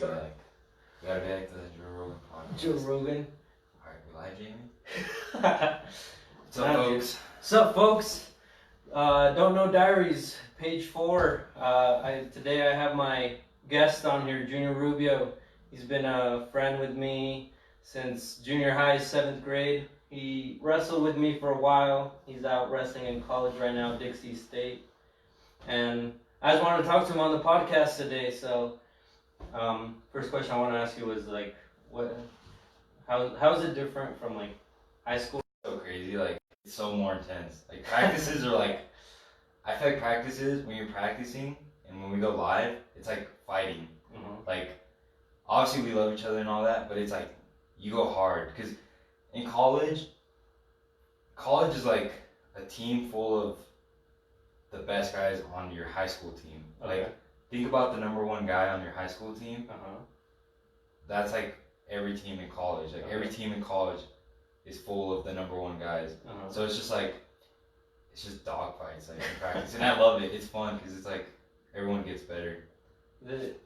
We gotta be like the Joe Rogan podcast. Joe Rogan. Alright, we live, Jamie? What's up, folks? What's up, folks? Don't Know Diaries, page 4. Today I have my guest on here, Junior Rubio. He's been a friend with me since junior high, 7th grade. He wrestled with me for a while. He's out wrestling in college right now, Dixie State. And I just wanted to talk to him on the podcast today. So, first question I want to ask you was like, how is it different from like high school? So crazy, like it's so more intense. Like practices are like, I feel like practices when you're practicing and when we go live, it's like fighting. Mm-hmm. Like obviously we love each other and all that, but it's like you go hard because in college is like a team full of the best guys on your high school team. Okay. Like think about the number one guy on your high school team. That's like every team in college. Like every team in college is full of the number one guys. So it's just like, it's just dog fights like in practice, and I love it. It's fun because it's like everyone gets better. Do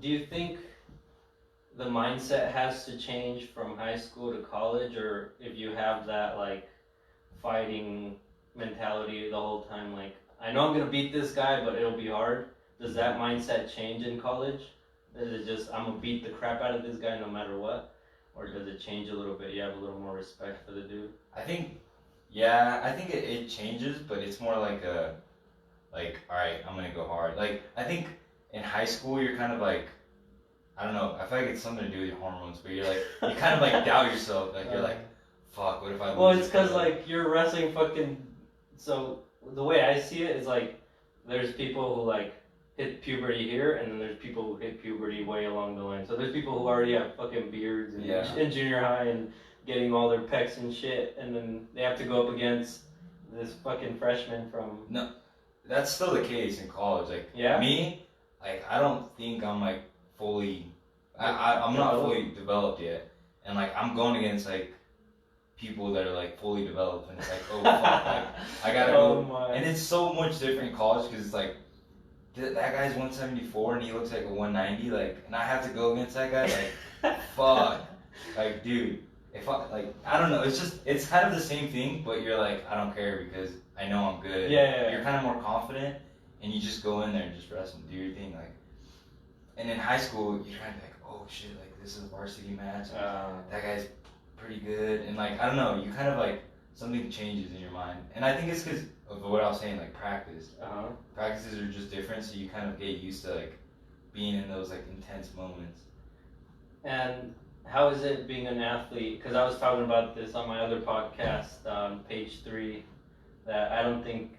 you think the mindset has to change from high school to college, or if you have that like fighting mentality the whole time, like I know I'm gonna beat this guy, but it'll be hard? Does that mindset change in college? Is it just I'm gonna beat the crap out of this guy no matter what, or does it change a little bit? You have a little more respect for the dude. I think it changes, but it's more like all right, I'm gonna go hard. Like I think in high school you're kind of like, I don't know, I feel like it's something to do with your hormones, but you're like, you kind of like doubt yourself, like you're like, fuck, what if I lose? Well, it's because like you're wrestling fucking. So the way I see it is like, there's people who like hit puberty here, and then there's people who hit puberty way along the line. So there's people who already have fucking beards in junior high and getting all their pecs and shit, and then they have to go up against this fucking freshman from. No, that's still the case in college. Like me, like I don't think I'm like fully. I'm not fully developed yet, and like I'm going against like people that are like fully developed, and it's like, oh fuck, like I gotta go. And it's so much different in college because it's like that guy's 174 and he looks like a 190, like, and I have to go against that guy, like fuck, like dude, if I don't know, it's kind of the same thing, but you're like, I don't care because I know I'm good. You're kind of more confident, and you just go in there and just wrestle and do your thing, like. And in high school, you're kind of like, oh shit, like this is a varsity match, that guy's pretty good, and like I don't know, you kind of like something changes in your mind, and I think it's because of what I was saying, like practice. Practices are just different, so you kind of get used to like being in those like intense moments. And how is it being an athlete? Because I was talking about this on my other podcast, page 3, that I don't think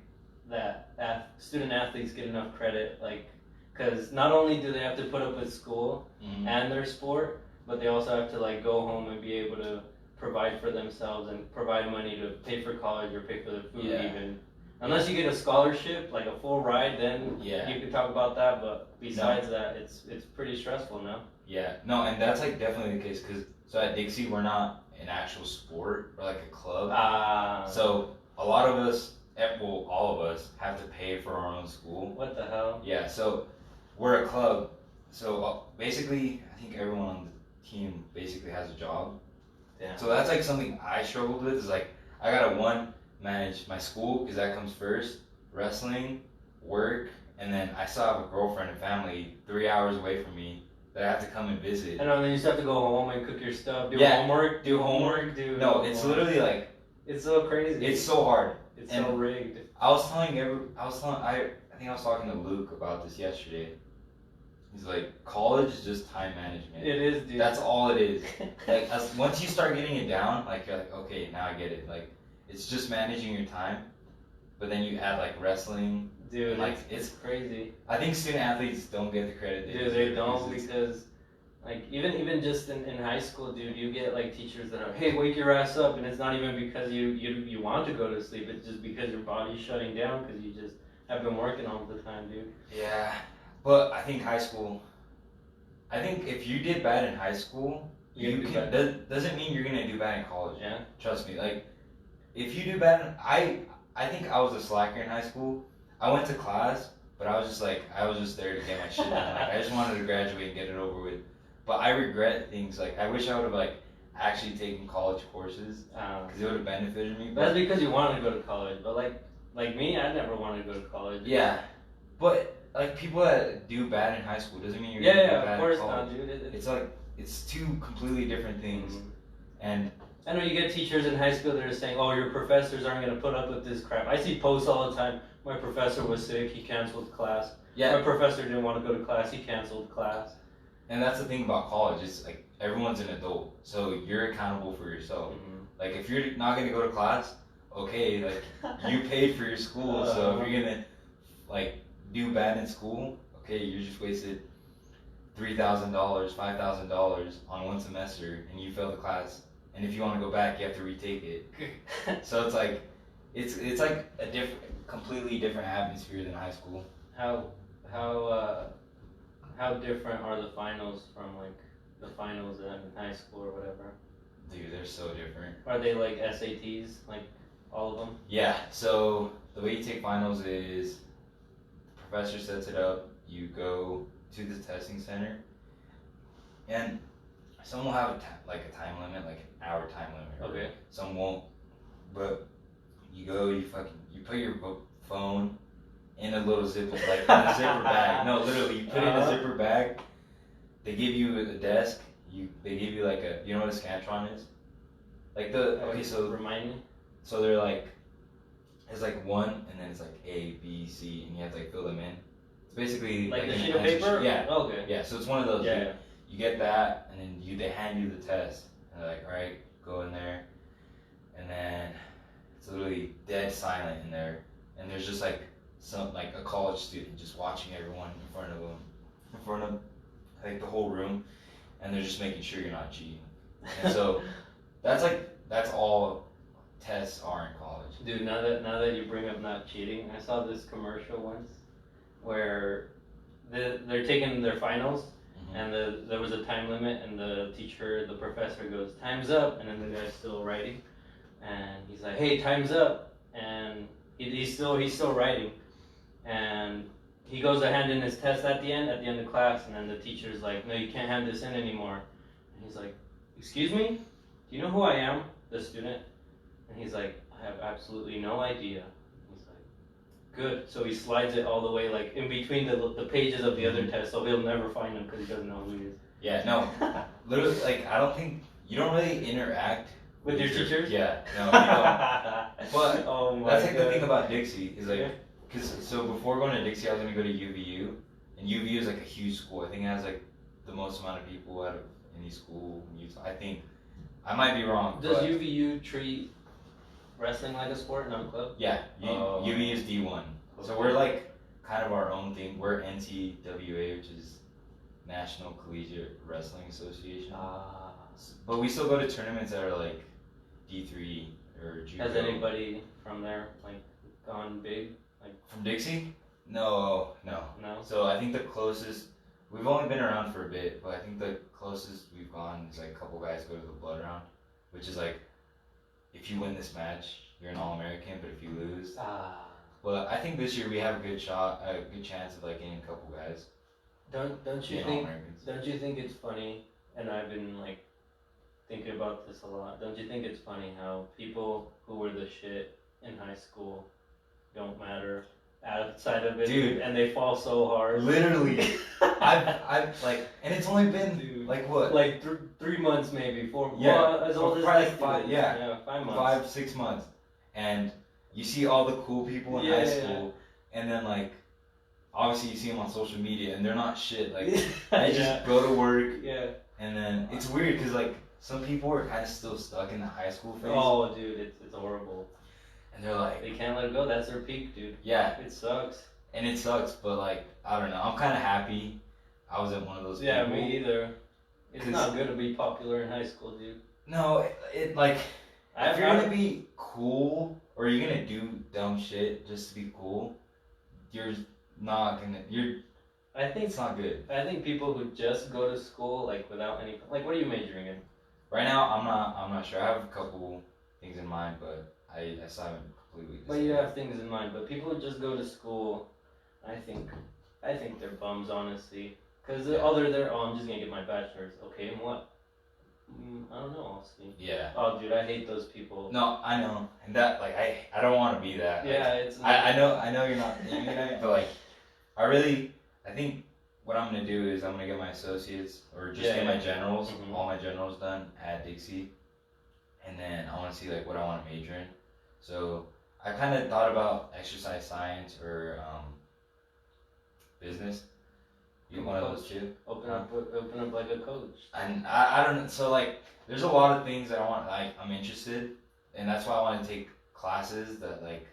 that student athletes get enough credit, like, because not only do they have to put up with school and their sport, but they also have to like go home and be able to provide for themselves and provide money to pay for college or pay for their food even. Unless you get a scholarship, like a full ride, then you could talk about that, but besides that, it's pretty stressful now. No, and that's like definitely the case, because so at Dixie, we're not an actual sport, or like a club. So a lot of us, well, all of us, have to pay for our own school. What the hell? Yeah, so we're a club, so basically, I think everyone on the team basically has a job. Damn. So that's like something I struggled with, is like, I gotta manage my school, because that comes first, wrestling, work, and then I still have a girlfriend and family 3 hours away from me that I have to come and visit. And then you still have to go home and cook your stuff, do homework. No, it's literally like, it's so crazy. It's so hard. It's so rigged. I think I was talking to Luke about this yesterday. He's like, college is just time management. It is, dude. That's all it is. Like, once you start getting it down, like, you're like, okay, now I get it. Like, it's just managing your time, but then you add like wrestling. Dude, like it's crazy. I think student athletes don't get the credit they deserve. Dude, they don't, because like even just in high school, dude, you get like teachers that are, hey, wake your ass up, and it's not even because you want to go to sleep. It's just because your body's shutting down because you just have been working all the time, dude. Yeah, but I think if you did bad in high school, doesn't mean you're gonna do bad in college. Yeah. Trust me. Like, if you do bad, I think I was a slacker in high school. I went to class But I was just there to get my shit done. Like, I just wanted to graduate and get it over with. But I regret things. Like, I wish I would have, like, actually taken college courses. Because it would have benefited me. But that's because you wanted to go to college. But, like me, I never wanted to go to college. Yeah. But, like, people that do bad in high school doesn't mean you're going to do bad in college. Yeah, of course not, dude. It's like, it's two completely different things. Mm-hmm. And I know you get teachers in high school that are saying, oh, your professors aren't going to put up with this crap. I see posts all the time. My professor was sick, he canceled class. Yeah. My professor didn't want to go to class, he canceled class. And that's the thing about college, it's like everyone's an adult, so you're accountable for yourself. Mm-hmm. Like if you're not going to go to class, okay, like you paid for your school, so if you're going to like do bad in school, okay, you just wasted $3,000, $5,000 on one semester and you failed the class. And if you want to go back, you have to retake it. So it's like, it's like a completely different atmosphere than high school. How different are the finals from like the finals in high school or whatever? Dude, they're so different. Are they like SATs, like all of them? Yeah. So the way you take finals is the professor sets it up. You go to the testing center, and some will have a time limit, like an hour time limit. Okay. Some won't. But you go, you put your phone in a little zipper, like in a zipper bag. No, literally, you put it in a zipper bag. They give you a desk. They give you like you know what a Scantron is? Like so remind me. So they're like, it's like one, and then it's like A, B, C, and you have to like fill them in. It's basically like the sheet of paper. Yeah. Oh, okay. Yeah. So it's one of those. Yeah. You get that, and then they hand you the test, and they're like, all right, go in there, and then it's literally dead silent in there, and there's just like a college student just watching everyone in front of like the whole room, and they're just making sure you're not cheating. And so that's all tests are in college. Dude, now that you bring up not cheating, I saw this commercial once where they're taking their finals. And there was a time limit, and the professor goes, time's up, and then the guy's still writing, and he's like, hey, time's up, and he's still writing, and he goes to hand in his test at the end of class, and then the teacher's like, no, you can't hand this in anymore, and he's like, excuse me, do you know who I am, the student, and he's like, I have absolutely no idea. Good. So he slides it all the way, like in between the pages of the other test, so he'll never find him because he doesn't know who he is. Yeah, no, literally, like I don't think you don't really interact with your teachers. Yeah, no, you don't. But that's like the thing about Dixie is like, so before going to Dixie, I was gonna go to UVU, and UVU is like a huge school. I think it has like the most amount of people out of any school. I think I might be wrong. Does UVU treat wrestling like a sport, not a club? Yeah, UV is D1. So we're like kind of our own thing. We're NCWA, which is National Collegiate Wrestling Association. But we still go to tournaments that are like D3 or G. Has anybody from there like gone big? Like from Dixie? No. So I think the closest, we've only been around for a bit, but I think the closest we've gone is like a couple guys go to the blood round, which is like, if you win this match, you're an All-American, but if you lose, well, I think this year we have a good chance of like getting a couple guys. Don't you think it's funny? And I've been like thinking about this a lot. Don't you think it's funny how people who were the shit in high school don't matter outside of it, dude, and they fall so hard? Literally, I've like, and it's only been like what, like 3 months maybe, 4. Yeah, well, as old as like 5. Yeah, 5 months. 5-6 months, and you see all the cool people in high school, and then like, obviously you see them on social media, and they're not shit. Like they just go to work. Yeah. And then it's weird because like some people are kind of still stuck in the high school phase. Oh, dude, it's horrible. And they're like, they can't let it go. That's their peak, dude. Yeah. It sucks. And it sucks, but like, I don't know. I'm kind of happy I wasn't one of those people. Yeah, me either. It's not good to be popular in high school, dude. No, it like, if you're gonna be cool or you're gonna do dumb shit just to be cool, you're not gonna. I think it's not good. I think people who just go to school like without any, like, what are you majoring in? Right now, I'm not sure. I have a couple things in mind, but I still haven't completely decided. But you have things in mind. But people who just go to school, I think they're bums, honestly. Cause they're I'm just gonna get my bachelor's. Okay, and what? I don't know. I'll see. Yeah. Oh, dude, I hate those people. No, I know, and that like I don't want to be that. Yeah, like, it's. I know you're not aiming at it, but like I think what I'm gonna do is I'm gonna get my associates or just get my generals, all my generals done at Dixie, and then I want to see like what I want to major in. So I kind of thought about exercise science or business. You one of those two? Open up like a coach. And I don't know. So like, there's a lot of things that I want. Like I'm interested, and that's why I want to take classes that like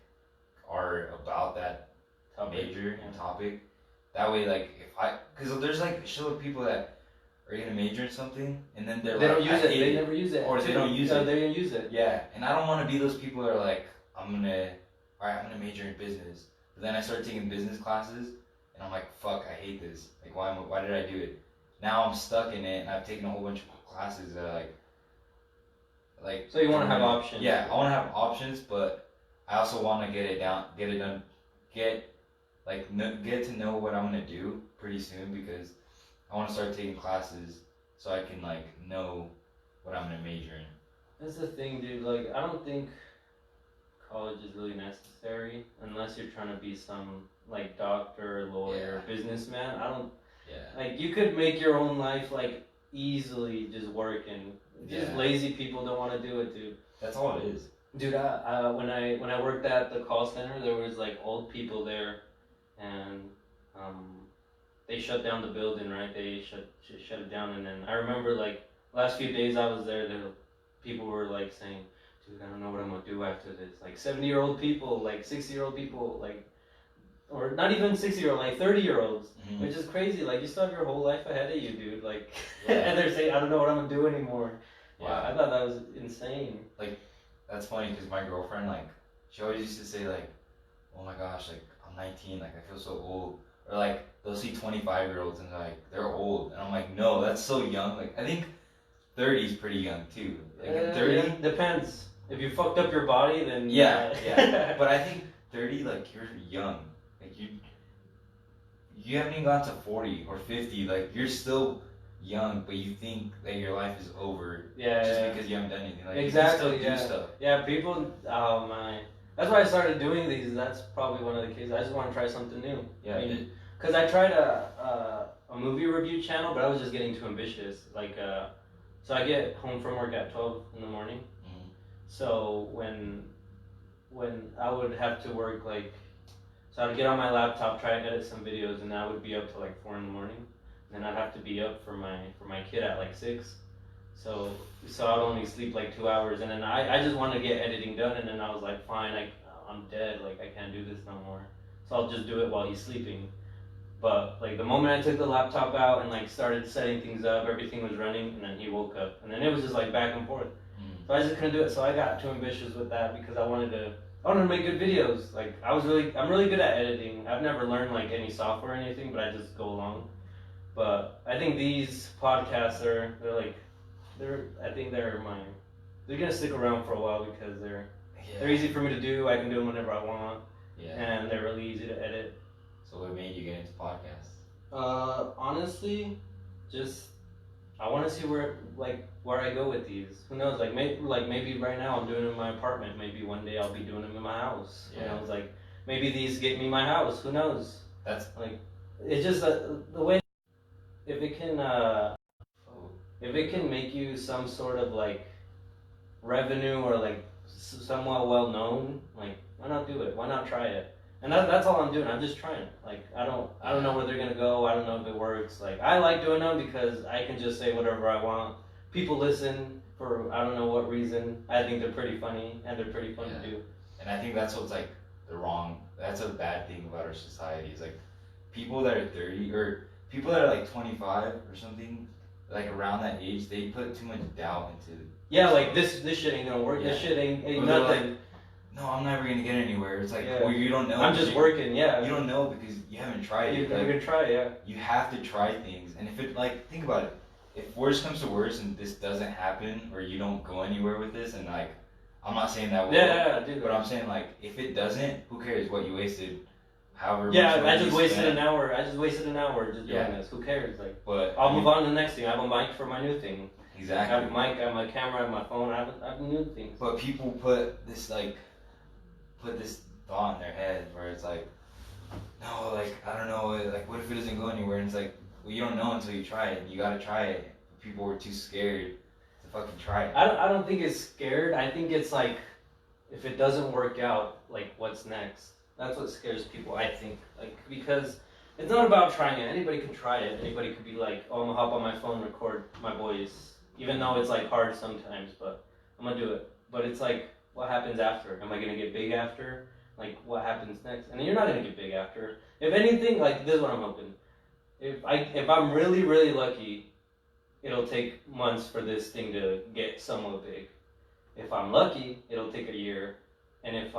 are about that major and topic. That way, like because there's like a show of people that are gonna major in something, and then they don't use it. They never use it. Or they don't use it. They don't use it. Yeah, and I don't want to be those people that are like, I'm gonna major in business. But then I start taking business classes, and I'm like, fuck, I hate this. Like, why did I do it? Now I'm stuck in it, and I've taken a whole bunch of classes that are like. So you want to have options? Yeah, I want to have options, but I also want to get it done, get to know what I'm gonna do pretty soon because I want to start taking classes so I can like know what I'm gonna major in. That's the thing, dude. Like, I don't think college is really necessary unless you're trying to be some like doctor, lawyer, businessman. I don't. Yeah. Like, you could make your own life like easily just working. Just lazy people don't want to do it, dude. That's all it is. Dude, when I worked at the call center, there was like old people there, and they shut down the building, right? They shut it down, and then I remember like last few days I was there, people were like saying, dude, I don't know what I'm gonna do after this. Like 70-year-old people, like 60-year-old people, like, or not even 60-year-old, like 30-year-olds, which is crazy. Like, you still have your whole life ahead of you, dude. Like, and they're saying, I don't know what I'm gonna do anymore. Yeah. Wow, I thought that was insane. Like, that's funny because my girlfriend, like, she always used to say, like, oh my gosh, like, I'm 19, like, I feel so old. Or, like, they'll see 25-year-olds and, like, they're old. And I'm like, no, that's so young. Like, I think 30 is pretty young, too. Like, 30? Yeah, depends. If you fucked up your body, then... Yeah. But I think 30, like, you're young. Like, you haven't even gone to 40 or 50. Like, you're still young, but you think that your life is over just because you haven't done anything. Like, exactly, you can still do stuff. Yeah, people, oh my. That's why I started doing these. That's probably one of the cases. I just want to try something new. Yeah. I mean, because I tried a movie review channel, but I was just getting too ambitious. Like, so I get home from work at 12 in the morning. Mm-hmm. So when I would have to work, like, so I would get on my laptop, try to edit some videos, and I would be up till like 4 in the morning. And I'd have to be up for my kid at like 6. So I'd only sleep like 2 hours, and then I just wanted to get editing done, and then I was like, fine, I'm dead, like I can't do this no more. So I'll just do it while he's sleeping. But like the moment I took the laptop out and like started setting things up, everything was running, and then he woke up, and then it was just like back and forth. So I just couldn't do it. So I got too ambitious with that because I wanted to make good videos. Like I'm really good at editing. I've never learned like any software or anything, but I just go along. But I think these podcasts they're gonna stick around for a while because they're easy for me to do. I can do them whenever I want, and they're really easy to edit. So what made you get into podcasts? Honestly, just I want to see where I go with these. Who knows? Maybe right now I'm doing them in my apartment. Maybe one day I'll be doing them in my house. Yeah. You know, it's like maybe these get me my house. Who knows? That's like it's just the way. If it can make you some sort of like revenue or like somewhat well known, like why not do it? Why not try it? And that's all I'm doing. I'm just trying. Like I don't know where they're gonna go. I don't know if it works. Like I like doing them because I can just say whatever I want. People listen for I don't know what reason. I think they're pretty funny and they're pretty fun to do. And I think that's what's like that's a bad thing about our society. Is like people that are 30 or people that are like 25 or something, like around that age, they put too much doubt into. Yeah, like this shit ain't gonna work. Yeah. This shit ain't nothing. Like, no, I'm never gonna get anywhere. It's like, well, you don't know. I'm just working. Yeah. You don't know because you haven't tried it. You're gonna try, yeah. You have to try things, and if it like, think about it. If worse comes to worse and this doesn't happen, or you don't go anywhere with this, and like, I'm not saying that will. Yeah, dude. But I'm saying like, if it doesn't, who cares? What you wasted however much Yeah, money I just you wasted spend. an hour. I just wasted an hour just doing this. Who cares? Like, But I'll move on to the next thing. I have a mic for my new thing. Exactly. I have a mic, I have my camera, I have my phone, I have new things. But people put this thought in their head where it's like, no, like, I don't know, like, what if it doesn't go anywhere? And it's like, well, you don't know until you try it. You gotta try it. People were too scared to fucking try it. I don't think it's scared. I think it's like, if it doesn't work out, like, what's next? That's what scares people, I think. Like, because it's not about trying it. Anybody can try it. Anybody could be like, oh, I'm gonna hop on my phone and record my voice. Even though it's like hard sometimes, but I'm gonna do it. But it's like, what happens after? Am I gonna get big after? Like, what happens next? And you're not gonna get big after. If anything, like, this is what I'm hoping. If I'm really, really lucky, it'll take months for this thing to get somewhat big. If I'm lucky, it'll take a year. And if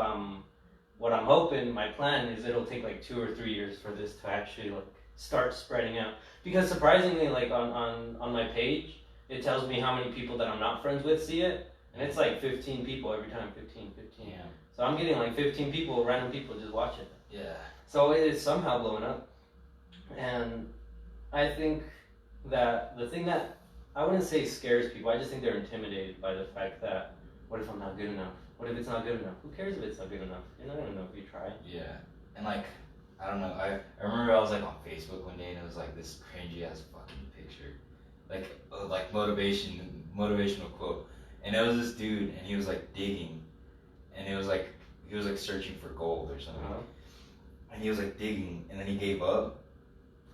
what I'm hoping, my plan is it'll take like 2 or 3 years for this to actually like start spreading out. Because surprisingly, like on my page, it tells me how many people that I'm not friends with see it. And it's like 15 people every time, 15. Yeah. So I'm getting like 15 people, random people just watching it. Yeah. So it is somehow blowing up. And I think that the thing that, I wouldn't say scares people, I just think they're intimidated by the fact that, what if I'm not good enough? What if it's not good enough? Who cares if it's not good enough? You're not gonna know if you try. Yeah. And like, I don't know, I remember I was like on Facebook one day and it was like this cringy ass fucking picture. Like motivational quote. And it was this dude and he was like digging. And it was like, he was like searching for gold or something. And he was like digging and then he gave up.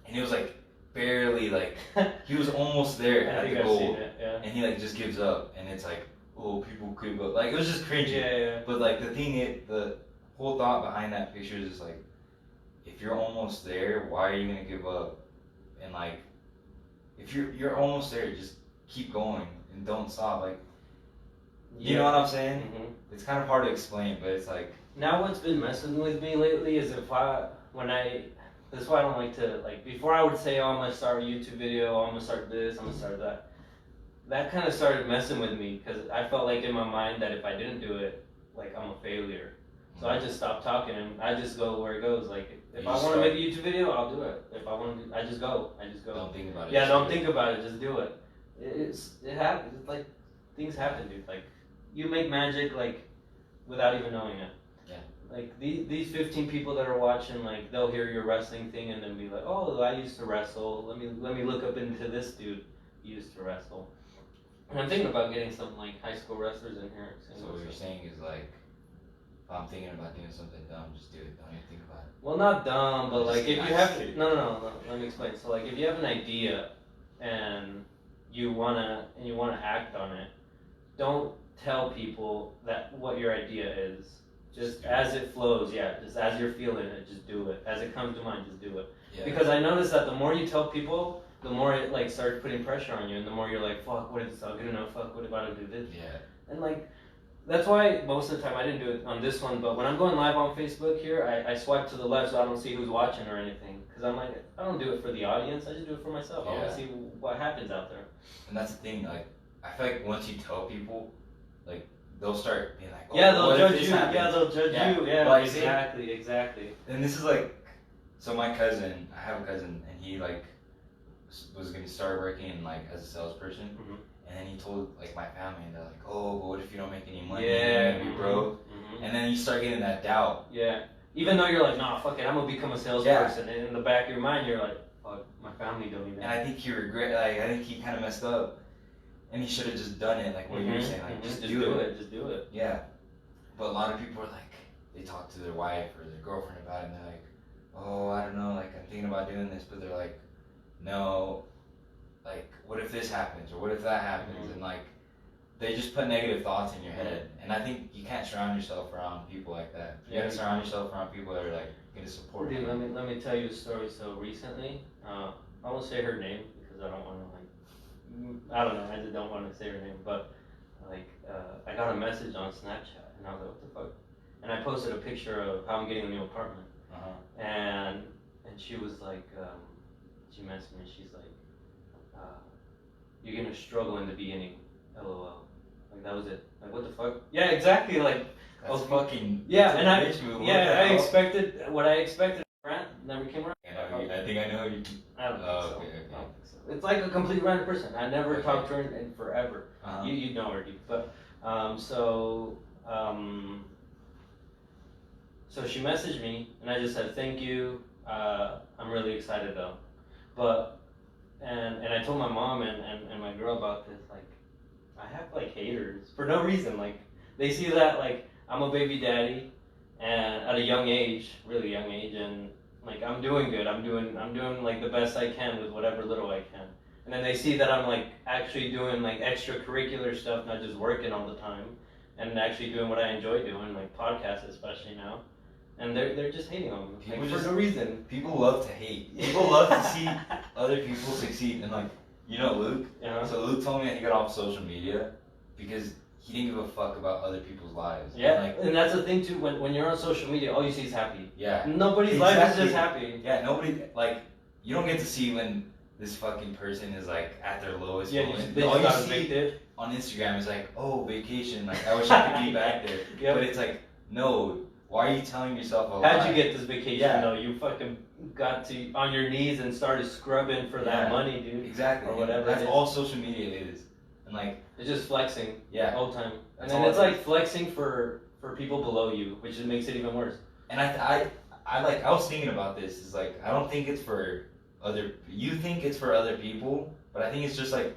And he was like barely like, he was almost there at the gold. And he like just gives up and it's like, oh, people could go, like, it was just cringy. Yeah. But like the whole thought behind that picture is just like, if you're almost there, why are you gonna give up? And like, if you're almost there, just keep going and don't stop. Like, you know what I'm saying? Mm-hmm. It's kind of hard to explain, but it's like. Now what's been messing with me lately is that's why I don't like to, like, before I would say, oh, I'm gonna start a YouTube video, oh, I'm gonna start this, I'm gonna start that. That kind of started messing with me because I felt like in my mind that if I didn't do it, like, I'm a failure. So I just stopped talking and I just go where it goes. Like, if I want to make a YouTube video, I'll do it. If I want to, I just go. Don't think about it. Yeah, don't think about it. Just do it. It happens. It's like, things happen, dude. Like, you make magic, like, without even knowing it. Yeah. Like, these 15 people that are watching, like, they'll hear your wrestling thing and then be like, oh, I used to wrestle. Let me look up into this dude. He used to wrestle. And I'm thinking about getting some, like, high school wrestlers in here. So what you're saying is, like, if I'm thinking about doing something dumb, just do it. Don't even think about it. Well, not dumb, but like, if you have, no. let me explain. So, like, if you have an idea and you wanna act on it, don't tell people that what your idea is. Just as it flows, just as you're feeling it, just do it. As it comes to mind, just do it. Yeah. Because I noticed that the more you tell people, the more it like starts putting pressure on you, and the more you're like, fuck, what if it's not good enough? Fuck, what if I don't do this? Yeah. And like, that's why most of the time I didn't do it on this one, but when I'm going live on Facebook here, I swipe to the left so I don't see who's watching or anything. Because I'm like, I don't do it for the audience, I just do it for myself. I want to see what happens out there. And that's the thing, like, I feel like once you tell people, like, they'll start being like, oh, yeah, they'll judge you. Yeah, they'll judge you. Yeah, like, exactly. And this is like, so my cousin, I have a cousin, and he like was gonna start working like as a salesperson, and then he told like my family, and they're like, oh, but what if you don't make any money? You're gonna be broke. And then you start getting that doubt. Yeah. Even though you're like, nah, fuck it, I'm gonna become a salesperson, and in the back of your mind, you're like, fuck, my family don't even. And I think he I think he kind of messed up. And he should have just done it, like what you were saying, like just do it. Just do it. Yeah. But a lot of people are like, they talk to their wife or their girlfriend about it, and they're like, oh, I don't know, like I'm thinking about doing this, but they're like, no, like what if this happens or what if that happens, and like they just put negative thoughts in your head. And I think you can't surround yourself around people like that. You gotta surround yourself around people that are like gonna support you. Let me tell you a story. So recently, I won't say her name because I don't want to like. I don't know, I just don't want to say her name, but like I got a message on Snapchat and I was like, what the fuck? And I posted a picture of how I'm getting a new apartment. And she was like, she messaged me, she's like, you're gonna struggle in the beginning, LOL. Like that was it. Like what the fuck? Yeah, exactly, like that's fucking and I expected what I expected. never came around. I think I know you. I don't think so. Okay. I don't think so. It's like a complete random person. I never talked to her in forever. Uh-huh. You know her, but so she messaged me, and I just said thank you. I'm really excited though, and I told my mom and my girl about this. Like, I have like haters for no reason. Like, they see that like I'm a baby daddy, and at a young age, really young age, and like I'm doing good. I'm doing like the best I can with whatever little I can. And then they see that I'm like actually doing like extracurricular stuff, not just working all the time, and actually doing what I enjoy doing, like podcasts especially now. And they're just hating on me, like, for no reason. People love to hate. People love to see other people succeed. And like, you know Luke? Yeah. So Luke told me that he got off social media because he didn't give a fuck about other people's lives. Yeah, and that's the thing too, when you're on social media, all you see is happy. Yeah. Nobody's life is just happy. Yeah, nobody, like, you don't get to see when this fucking person is like at their lowest moment. They all you got see evicted. On Instagram is like, oh, vacation, like I wish I could be back there. Yep. But it's like, no, why are you telling yourself a lie? How'd you get this vacation though? You fucking got to on your knees and started scrubbing for that money, dude. Exactly. Or whatever. That's all social media is. And like, it's just flexing. Yeah. All the time. And That's then all it's like flexing for people below you, which just makes it even worse. And I was thinking about this. Is like, I don't think it's for you think it's for other people, but I think it's just like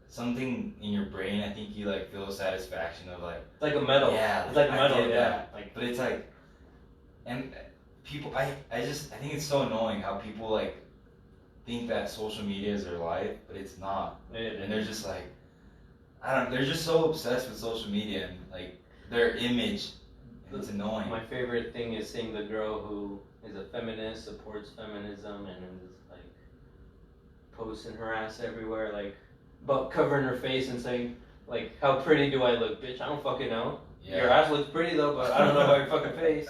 something in your brain. I think you like feel satisfaction of like. It's like a medal. Yeah. It's like a medal. Yeah. Like, but it's like, and people, I think it's so annoying how people like think that social media is their life, but it's not. And they're just like, they're just so obsessed with social media and like their image. And it's annoying. My favorite thing is seeing the girl who is a feminist, supports feminism, and is like posting her ass everywhere, like, but covering her face and saying, like, how pretty do I look, bitch? I don't fucking know. Yeah. Your ass looks pretty though, but I don't know about your fucking face.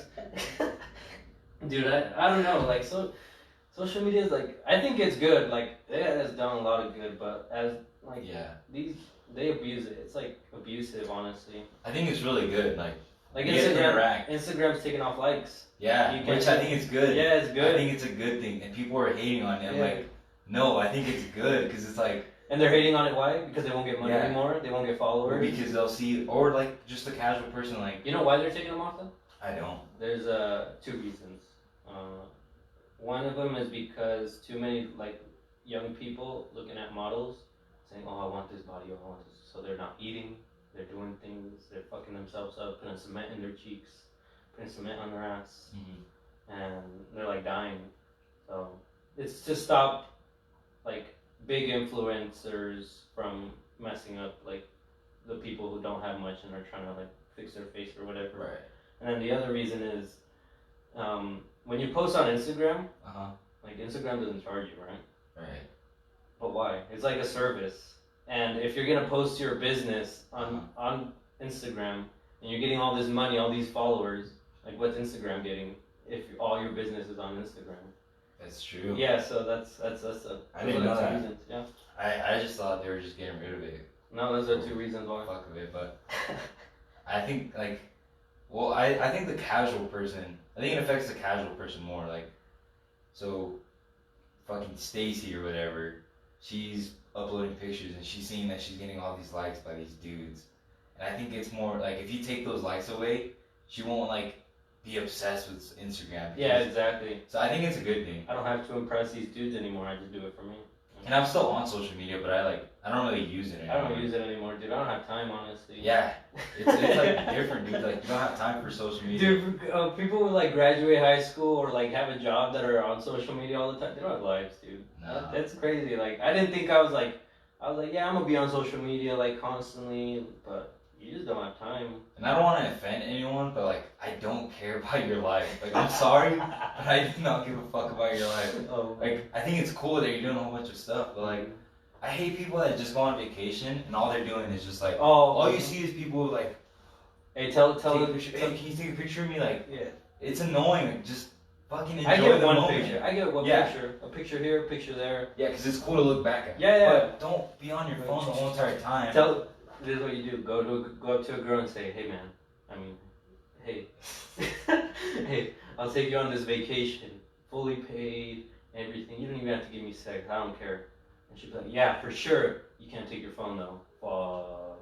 Dude, I don't know, like, social media is like, I think it's good, like, it has done a lot of good, but as, like, they abuse it. It's like abusive, honestly. I think it's really good, like Instagram's taking off likes. Yeah, which I think is good. Yeah, it's good. I think it's a good thing, and people are hating on it. I'm like, no, I think it's good, because it's like... And they're hating on it, why? Because they won't get money anymore? They won't get followers? Or because they'll see, or like, just a casual person, like... You know why they're taking them off, though? I don't. There's 2 reasons. One of them is because too many, like, young people looking at models, saying, oh, I want this body, oh, I want this. So they're not eating, they're doing things, they're fucking themselves up, putting cement in their cheeks, putting cement on their ass, and they're like dying. So it's to stop like big influencers from messing up like the people who don't have much and are trying to like fix their face or whatever. Right. And then the other reason is when you post on Instagram, like Instagram doesn't charge you, right? Right. But why? It's like a service. And if you're gonna post your business on Instagram and you're getting all this money, all these followers, like what's Instagram getting if all your business is on Instagram? That's true. Yeah, so that's I didn't know that. Reasons. Yeah. I just thought they were just getting rid of it. No, those are 2 reasons why. Fuck of it, but I think like, well, I think the casual person, I think it affects the casual person more. Like, so, fucking Stacy or whatever, she's uploading pictures and she's seeing that she's getting all these likes by these dudes. And I think it's more like if you take those likes away, she won't like be obsessed with Instagram. Yeah, exactly. So I think it's a good thing. I don't have to impress these dudes anymore. I just do it for me. And I'm still on social media, but I don't really use it anymore. I don't use it anymore, dude. I don't have time, honestly. Yeah, it's like different, dude. Like you don't have time for social media. Dude, people who like graduate high school or like have a job that are on social media all the time, they don't have lives, dude. No. That's crazy. Like I didn't think I was like, yeah, I'm gonna be on social media like constantly, but you just don't have time. And I don't want to offend anyone, but like I don't care about your life. Like I'm sorry, but I do not give a fuck about your life. Like I think it's cool that you're doing a whole bunch of stuff, but like I hate people that just go on vacation and all they're doing is just like all you see is people like, hey, tell hey, can you take a picture of me? Like it's annoying. Like, just fucking enjoy I get the one moment. picture. I get one picture. A picture here, a picture there. Yeah, because it's cool to look back at. Yeah. But don't be on your phone the whole entire time. This is what you do. Go up to a girl and say, hey man, hey, I'll take you on this vacation fully paid, everything. You don't even have to give me sex. I don't care. And she'd be like, yeah, for sure. You can't take your phone though. Fuck.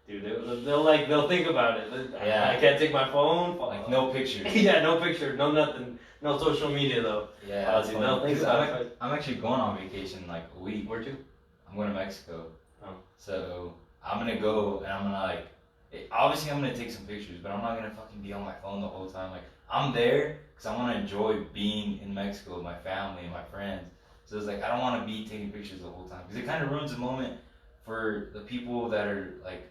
Dude, they'll think about it. Yeah. I can't take my phone. Fuck. Like no pictures. Yeah, no picture, no nothing. No social media though. Yeah, dude, they'll think about it. I'm actually going on vacation in like a week. Where to? I'm going to Mexico. Oh. So I'm gonna go and I'm gonna like, obviously I'm gonna take some pictures, but I'm not gonna fucking be on my phone the whole time. Like I'm there because I want to enjoy being in Mexico with my family and my friends. So it's like I don't want to be taking pictures the whole time because it kind of ruins the moment for the people that are like,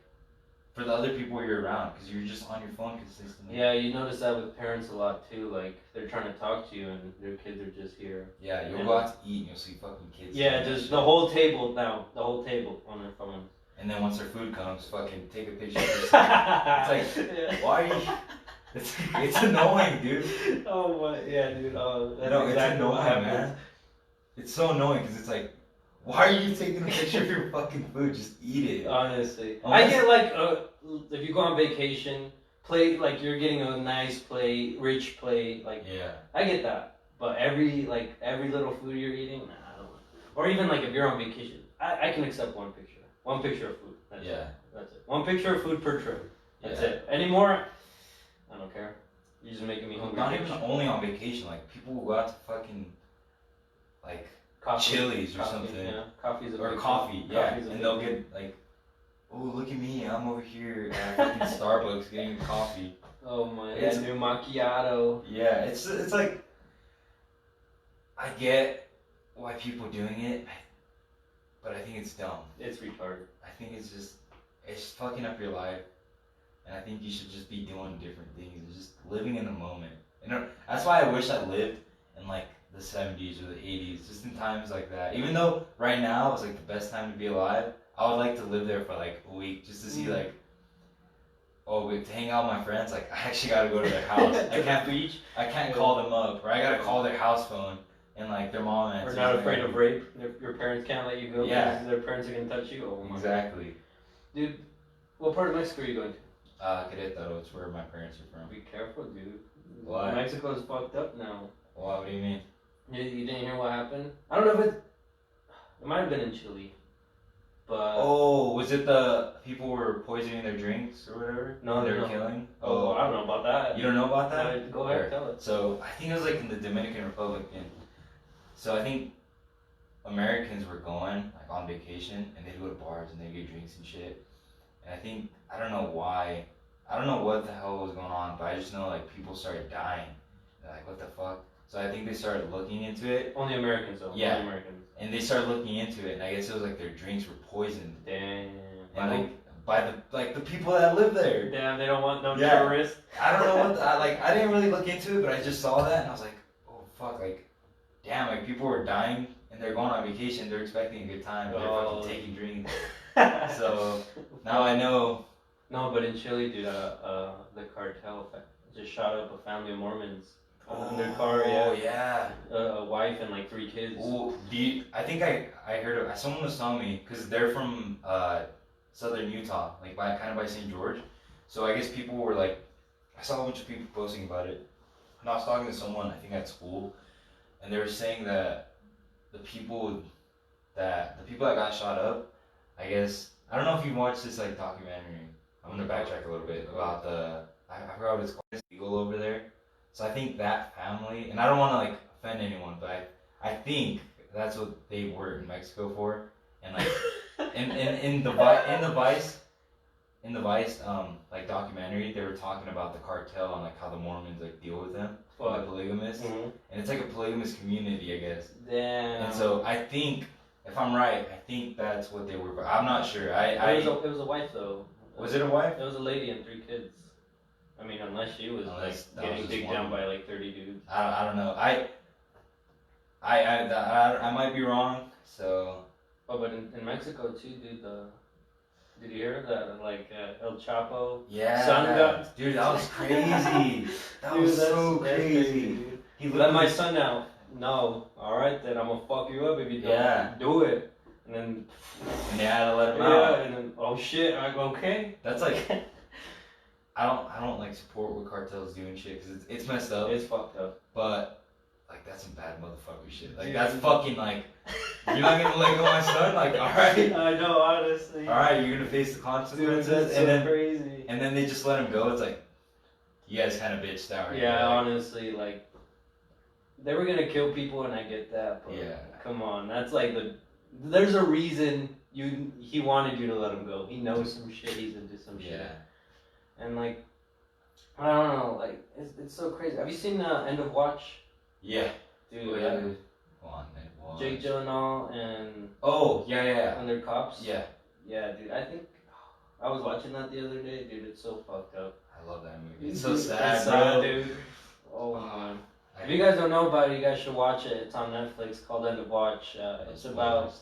for the other people you're around because you're just on your phone consistently. Yeah, you notice that with parents a lot too. Like they're trying to talk to you and their kids are just here. Yeah, you'll go out to eat and you'll see fucking kids. Yeah, just the whole table now. The whole table on their phone. And then once their food comes, fucking take a picture. It's like, why are you? It's annoying, dude. Oh my, yeah, dude. Oh, that's no, exactly it's annoying, what happens. man. It's so annoying because it's like, why are you taking a picture of your fucking food? Just eat it. Honestly, I get like, if you go on vacation, plate like you're getting a nice plate, rich plate, like yeah, I get that. But every little food you're eating, nah, I don't. Or even like if you're on vacation, I can accept one picture. One picture of food. That's it. That's it. One picture of food per trip. That's it. Anymore, I don't care. You're just making me hungry. Not even only on vacation. Like people will go out to fucking like Chili's or something. Yeah, coffee's a or big coffee. thing. Yeah, Coffee's a and big they'll thing. get like, oh look at me, I'm over here at fucking Starbucks getting coffee. Oh my, It's that new macchiato. Yeah, it's like, I get why people doing it, but I think it's dumb. It's retarded. I think it's fucking up your life, and I think you should just be doing different things and just living in the moment. And that's why I wish I lived in like the 70s or the 80s, just in times like that. Even though right now is like the best time to be alive, I would like to live there for like a week just to see like, oh, to hang out with my friends. Like I actually gotta go to their house. I can't call them up, or I gotta call their house phone. And like their mom and We're not afraid of rape. Your parents can't let you go. Yeah. Their parents are gonna touch you. Oh my. Exactly. Dude, what part of Mexico are you going to? Querétaro. It's where my parents are from. Be careful, dude. Why? Mexico's fucked up now. Why? What do you mean? You didn't hear what happened? I don't know if it might have been in Chile, but Oh, was it the people were poisoning their drinks or whatever? No, they were no. killing. Oh, I don't know about that. You don't know about that? Go ahead, tell it. So I think it was like in the Dominican Republic, and so I think Americans were going like on vacation and they'd go to bars and they'd get drinks and shit. And I don't know why, I don't know what the hell was going on, but I just know like people started dying. They're like, what the fuck? So I think they started looking into it. Only Americans though. Yeah. Only Americans. And they started looking into it, and I guess it was like their drinks were poisoned. Damn. And by the people that live there. Damn, they don't want no Yeah. terrorists. I don't know what I didn't really look into it, but I just saw that and I was like, oh fuck, like damn, like people were dying and they're going on vacation, they're expecting a good time, but they're fucking taking drinks. So now I know. No, but in Chile, dude, the cartel just shot up a family of Mormons. In their car, yeah. A wife and like 3 kids. Oh, I think I heard of, someone was telling me, because they're from southern Utah, like kind of by St. George. So I guess people were like, I saw a bunch of people posting about it. And I was talking to someone, I think at school, and they were saying that the people that got shot up, I guess, I don't know if you watched this like documentary. I'm gonna backtrack a little bit about I forgot what it's called. It's legal over there. So I think that family, and I don't want to like offend anyone, but I think that's what they were in Mexico for. And like in the Vice like documentary, they were talking about the cartel and like how the Mormons like deal with them, the polygamists, and it's like a polygamous community, I guess. Damn. And so I think, if I'm right, I think that's what they were. But I'm not sure. It was a wife though. Was it a wife? It was a lady and 3 kids. I mean, unless she was getting digged down by like 30 dudes. I don't know. I might be wrong. So. Oh, but in Mexico too, dude. Did you hear that? Like El Chapo. Yeah. Son got. Dude, that was crazy. That was so crazy. He let my son out. No. All right, then I'm gonna fuck you up if you don't do it. And they had to let him out. Yeah, and then oh shit, I go okay. That's like. I don't like support what cartels do and shit because it's messed up. It's fucked up. But like that's some bad motherfucker shit. Like that's fucking like, you're not gonna let go of my son. Like, all right. I know, honestly. All right, you're gonna face the consequences. Dude, that's so crazy. And then they just let him go. It's like, you guys kind of bitched out. Right? Yeah, like, honestly, like they were gonna kill people, and I get that. But come on, that's like there's a reason he wanted you to let him go. He knows some shit. He's into some shit. And like, I don't know, like it's so crazy. Have you seen End of Watch? Yeah. Dude, Come on, man. Watch. Jake Gyllenhaal and And they're cops. Yeah. Yeah, dude. I think I was watching that the other day, dude. It's so fucked up. I love that movie. It's so sad, bro. Dude. Oh man. If you guys don't know about it, you guys should watch it. It's on Netflix called End of Watch. It's about.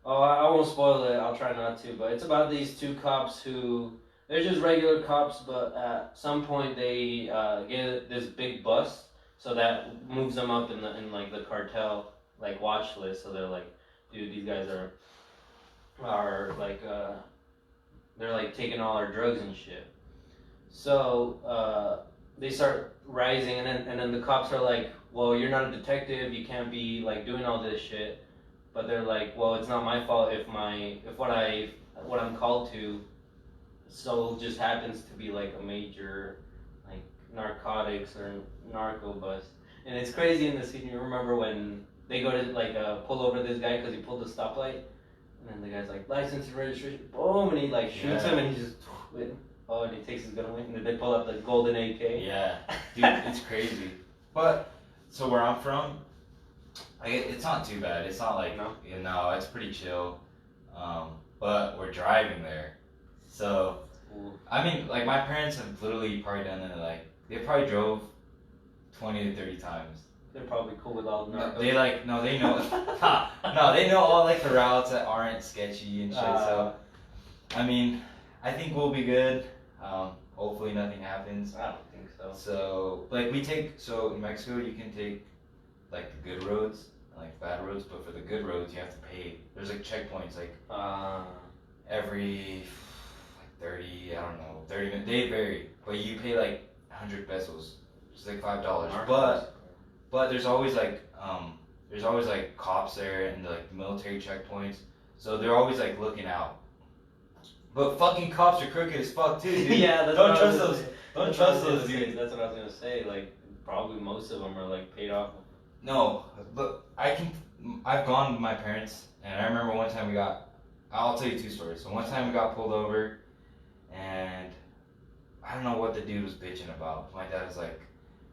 Oh, I won't spoil it. I'll try not to. But it's about these two cops who they're just regular cops, but at some point they get this big bust, so that moves them up in like the cartel like watch list. So they're like, dude, these guys are like they're like taking all our drugs and shit. So they start rising, and then the cops are like, well, you're not a detective, you can't be like doing all this shit. But they're like, well, it's not my fault if what I'm called to so just happens to be like a major like narcotics or narco bust. And it's crazy in the scene. You remember when they go to like pull over this guy because he pulled the stoplight, and then the guy's like, license and registration, boom, and he like shoots him, and he just and he takes his gun away, and then they pull out the golden AK. Yeah, dude, it's crazy. But so where I'm from, it's not too bad. It's not like it's pretty chill. But we're driving there, so I mean, like my parents have literally probably done it. Like they probably drove 20 to 30 times. They're probably cool with all the narcos. They know. They know all like the routes that aren't sketchy and shit. So I mean, I think we'll be good. Hopefully nothing happens. I don't think so. So like in Mexico you can take like the good roads, like bad roads, but for the good roads you have to pay. There's like checkpoints like every like 30, I don't know, 30 minutes. They vary, but you pay like 100 pesos, it's like $5. But there's always like cops there and like the military checkpoints, so they're always like looking out. But fucking cops are crooked as fuck too, dude. Yeah, don't trust those. Don't trust those dudes. That's what I was gonna say. Like probably most of them are like paid off. No, but I've gone with my parents, and I remember one time I'll tell you two stories. So one time we got pulled over, and I don't know what the dude was bitching about. My dad was like,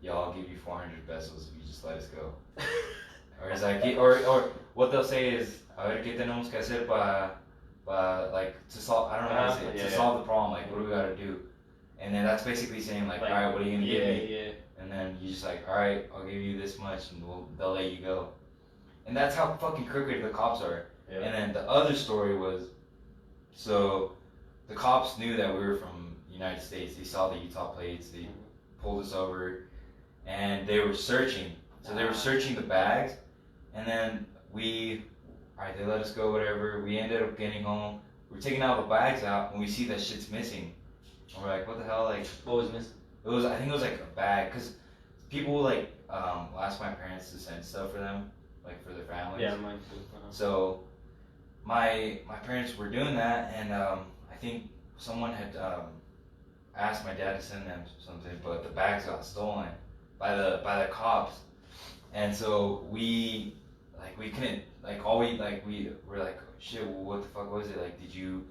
yo, I'll give you 400 pesos if you just let us go. Or he's like, or what they'll say is, a ver, ¿qué tenemos que hacer like, to solve, I don't know how to say it, to solve the problem, like, what do we gotta do? And then that's basically saying, like, all right, what are you gonna give me? Yeah. And then you just like, all right, I'll give you this much, and they'll let you go. And that's how fucking crooked the cops are. Yeah. And then the other story was, so the cops knew that we were from the United States. They saw the Utah plates. They pulled us over, and they were searching. So they were searching the bags, and then they let us go, whatever. We ended up getting home. We're taking all the bags out, and we see that shit's missing. And we're like, what the hell? Like, what was missing? I think it was like a bag, because people will like ask my parents to send stuff for them, like for their families. Yeah, mine too. So my parents were doing that, and I think someone had asked my dad to send them something, but the bags got stolen by the cops, and so we couldn't, like, we were like, shit, well, what the fuck was it? Like, did you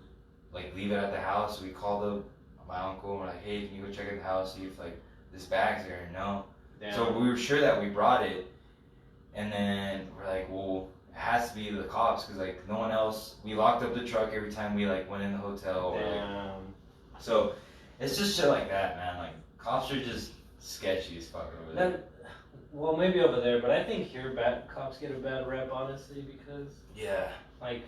like leave it at the house? So we called my uncle and we're like, hey, can you go check at the house, see if like this bag's there? No. Damn. So we were sure that we brought it, and then we're like, well, it has to be the cops, because like no one else. We locked up the truck every time we like went in the hotel. Damn. So it's just shit like that, man. Like cops are just sketchy as fuck over there. Well, maybe over there, but I think here cops get a bad rep, honestly, because like,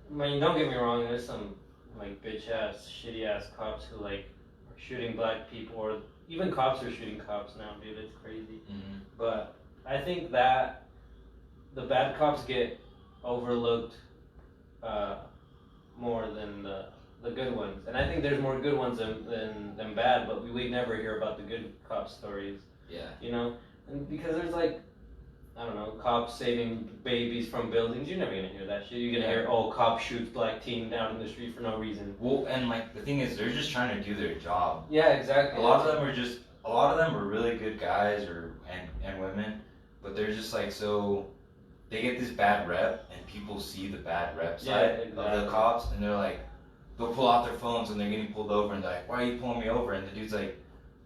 I mean, don't get me wrong, there's some like bitch ass, shitty ass cops who like are shooting black people, or even cops are shooting cops now, dude. It's crazy. Mm-hmm. But I think that the bad cops get overlooked more than the good ones, and I think there's more good ones than bad. But we never hear about the good cop stories. Yeah. You know, and because there's like I don't know, cops saving babies from buildings. You're never gonna hear that shit. You're gonna hear, oh, cop shoots black teen down in the street for no reason. Well, and like the thing is, they're just trying to do their job. Yeah, exactly. A lot of them are really good guys and women, but they're just like so. They get this bad rep, and people see the bad rep side of the cops, and they're like, they'll pull out their phones when they're getting pulled over, and they're like, why are you pulling me over? And the dude's like,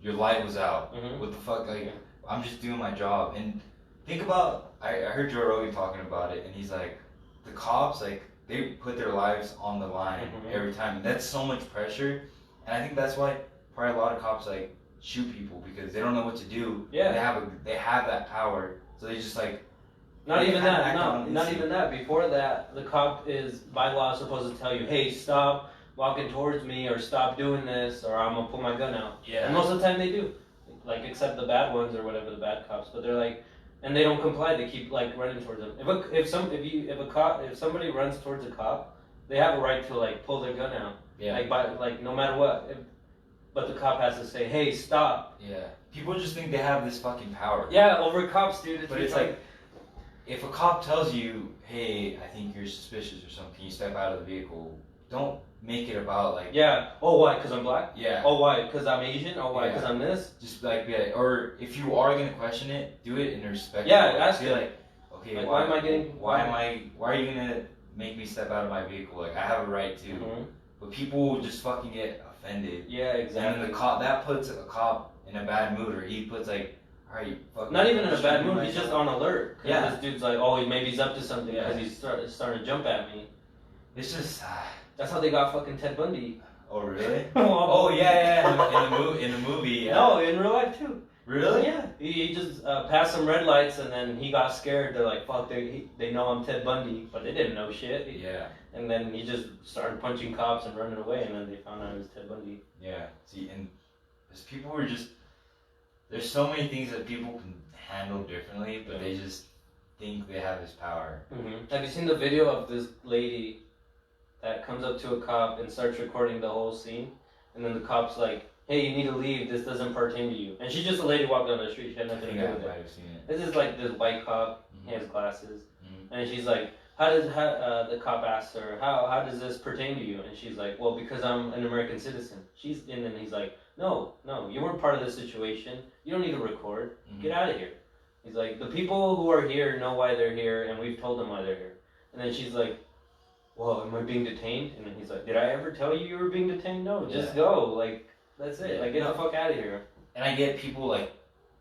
your light was out. Mm-hmm. What the fuck? Like, I'm just doing my job. And think about, I heard Joe Rogan talking about it, and he's like, the cops, like, they put their lives on the line every time. And that's so much pressure. And I think that's why probably a lot of cops, like, shoot people, because they don't know what to do. Yeah. They have that power. So they just, like, not even that. No, not even that. Before that, the cop is, by law, supposed to tell you, hey, stop walking towards me, or stop doing this, or I'm going to pull my gun out. Yeah. And most of the time they do. Like, except the bad ones or whatever, the bad cops. But they're like, and they don't comply. They keep like running towards them. If somebody runs towards a cop, they have a right to like pull their gun out. Yeah. Like no matter what. But the cop has to say, hey, stop. Yeah. People just think they have this fucking power. Yeah, over cops, dude. But it's like, if a cop tells you, hey, I think you're suspicious or something, can you step out of the vehicle? Don't make it about like. Yeah. Oh, why? Because I'm black? Yeah. Oh, why? Because I'm Asian? Oh, why? Because I'm this? Just like, be like, or if you are gonna question it, do it in a respectful way. Ask it. Like, okay, like, why are you gonna make me step out of my vehicle? Like, I have a right to. Mm-hmm. But people just fucking get offended. Yeah, exactly. And then that puts a cop in a bad mood, or he puts like, alright, fuck. Not even in a bad mood. He's just on alert. Yeah. This dude's like, oh, maybe he's up to something because he's starting to jump at me. It's just. That's how they got fucking Ted Bundy. Oh really? Oh yeah. In the movie. Yeah. No, in real life too. Really? Yeah. He just passed some red lights and then he got scared. They're like, fuck, they know I'm Ted Bundy, but they didn't know shit. Yeah. And then he just started punching cops and running away, and then they found out it was Ted Bundy. Yeah. See, and because people were just, there's so many things that people can handle differently, but they just think they have this power. Mm-hmm. Have you seen the video of this lady that comes up to a cop and starts recording the whole scene, and then the cop's like, hey, you need to leave, this doesn't pertain to you. And she's just a lady walking down the street, she had nothing to do with it. This is like this white cop, he has glasses, and she's like, the cop asks her, how does this pertain to you? And she's like, well, because I'm an American citizen. And then he's like, no, you weren't part of this situation, you don't need to record, get out of here. He's like, the people who are here know why they're here, and we've told them why they're here. And then she's like, well, am I being detained? And then he's like, did I ever tell you were being detained? No, just go. Like, that's it. Like, get the fuck out of here. And I get people, like,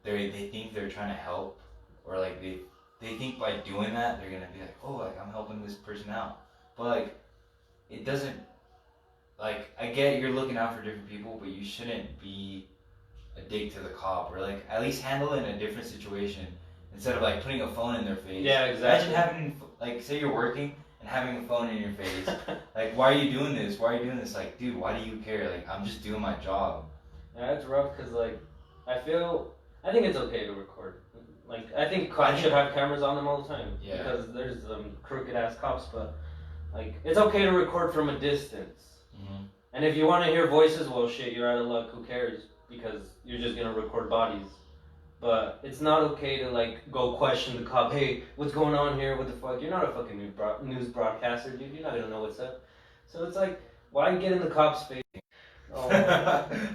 they think they're trying to help. Or, like, they think by doing that, they're going to be like, oh, like, I'm helping this person out. But, like, it doesn't, like, I get you're looking out for different people, but you shouldn't be a dick to the cop. Or, like, at least handle it in a different situation. Instead of, like, putting a phone in their face. Yeah, exactly. Imagine having, like, say you're working and having a phone in your face. Like, why are you doing this? Why are you doing this? Like, dude, why do you care? Like, I'm just doing my job. Yeah, it's rough because, like, I think it's okay to record. Like, I think cops should have cameras on them all the time. Yeah. Because there's crooked-ass cops, but, like, it's okay to record from a distance. Mm-hmm. And if you want to hear voices, well, shit, you're out of luck, who cares? Because you're just going to record bodies. But it's not okay to, like, go question the cop. Hey, what's going on here? What the fuck? You're not a fucking news broadcaster, dude. You're not going to know what's up. So it's like, why get in the cop's face? Oh,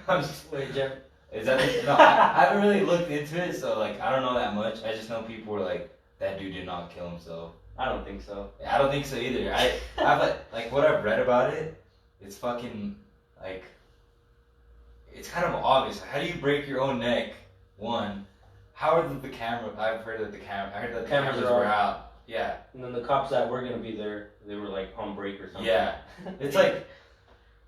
I'm just, wait, Jeff. Is that no? I haven't really looked into it, so like I don't know that much. I just know people were like, that dude did not kill himself. I don't think so. I don't think so either. I've like what I've read about it. It's fucking like, it's kind of obvious. How do you break your own neck? One. How are the camera? I heard that the cameras were out. Yeah. And then the cops that were gonna be there, they were like on break or something. Yeah. It's like,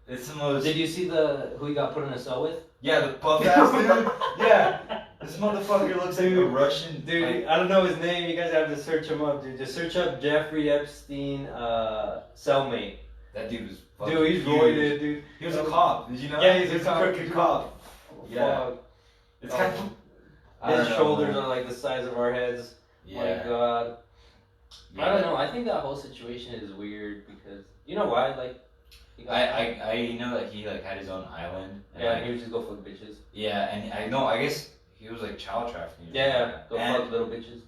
it's the most. Did you see who he got put in a cell with? Yeah, the puff ass dude. Yeah. This motherfucker looks like a Russian. Dude, like, I don't know his name. You guys have to search him up, dude. Just search up Jeffrey Epstein, cellmate. That dude was. Dude, he's roided, dude. He was a cop. Did you know? Yeah, he's a crooked cop. Yeah. It's kind of. His shoulders are like the size of our heads. Yeah. My God. Yeah. I don't know. I think that whole situation is weird because you know why? Like, I know that he like had his own island. And he would just go fuck bitches. Yeah, and I know. I guess he was like child trafficking. Yeah, go fuck little bitches.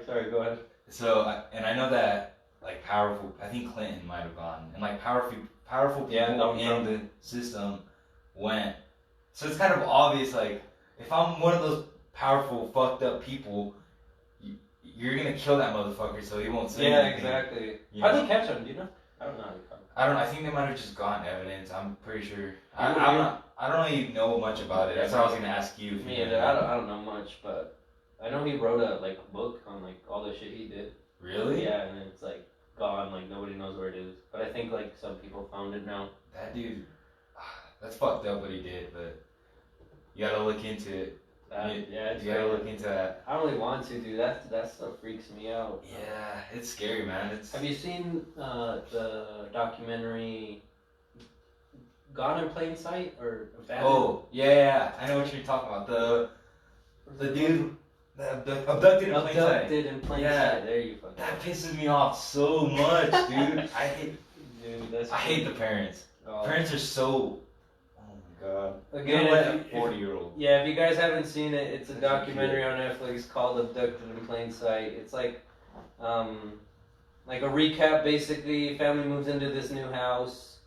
sorry, go ahead. So, and I know that like powerful, I think Clinton might have gone, and like powerful people in the system went. So it's kind of obvious, like, if I'm one of those powerful, fucked up people, you're gonna kill that motherfucker so he won't say anything. Yeah, exactly. How did they catch him? Do you know? I don't know how they caught him. I think they might have just gotten evidence. I'm pretty sure. I don't really know much about it. That's why I was gonna ask you. Me either. I don't know much, but I know he wrote a book on like all the shit he did. Really? Yeah, and it's like gone. Like nobody knows where it is. But I think like some people found it now. That dude, that's fucked up what he did, but you gotta look into it. You gotta look into that. I don't really want to, dude. That stuff freaks me out. Yeah, it's scary, man. Have you seen the documentary Gone in Plain Sight or Abandoned? Oh, yeah, I know what you're talking about. The dude abducted in plain sight. Abducted in plain sight. There you fucking. That pisses me off so much, dude. I hate the parents. Oh. Parents are so. God. Again, a 40-year-old. Yeah, if you guys haven't seen it, it's a documentary on Netflix called Abducted in Plain Sight. It's like a recap basically. Family moves into this new house.